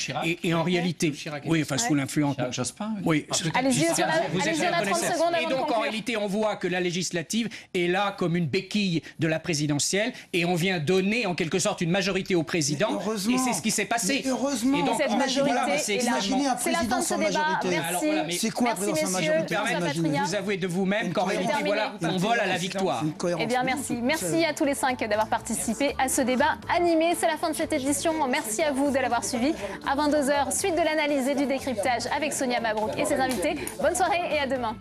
et en réalité, oui, enfin sous l'influence de Jospin. Oui. Allez-y, vous êtes à 30 secondes et donc en réalité on voit que la législative est là comme une béquille de la présidentielle et on vient donner en quelque sorte une majorité au président et c'est ce qui s'est passé. Heureusement, et donc cette majorité imaginez un président sans majorité. C'est quoi un président sans majorité? Vous avouez de vous-même qu'en réalité voilà, on vole à la victoire. Eh bien merci à tous les 5 d'avoir participé à ce débat animé. C'est la fin de cette édition. Merci à vous de l'avoir suivi. À 22h, suite de l'analyse et du décryptage avec Sonia Mabrouk et ses invités. Bonne soirée et à demain.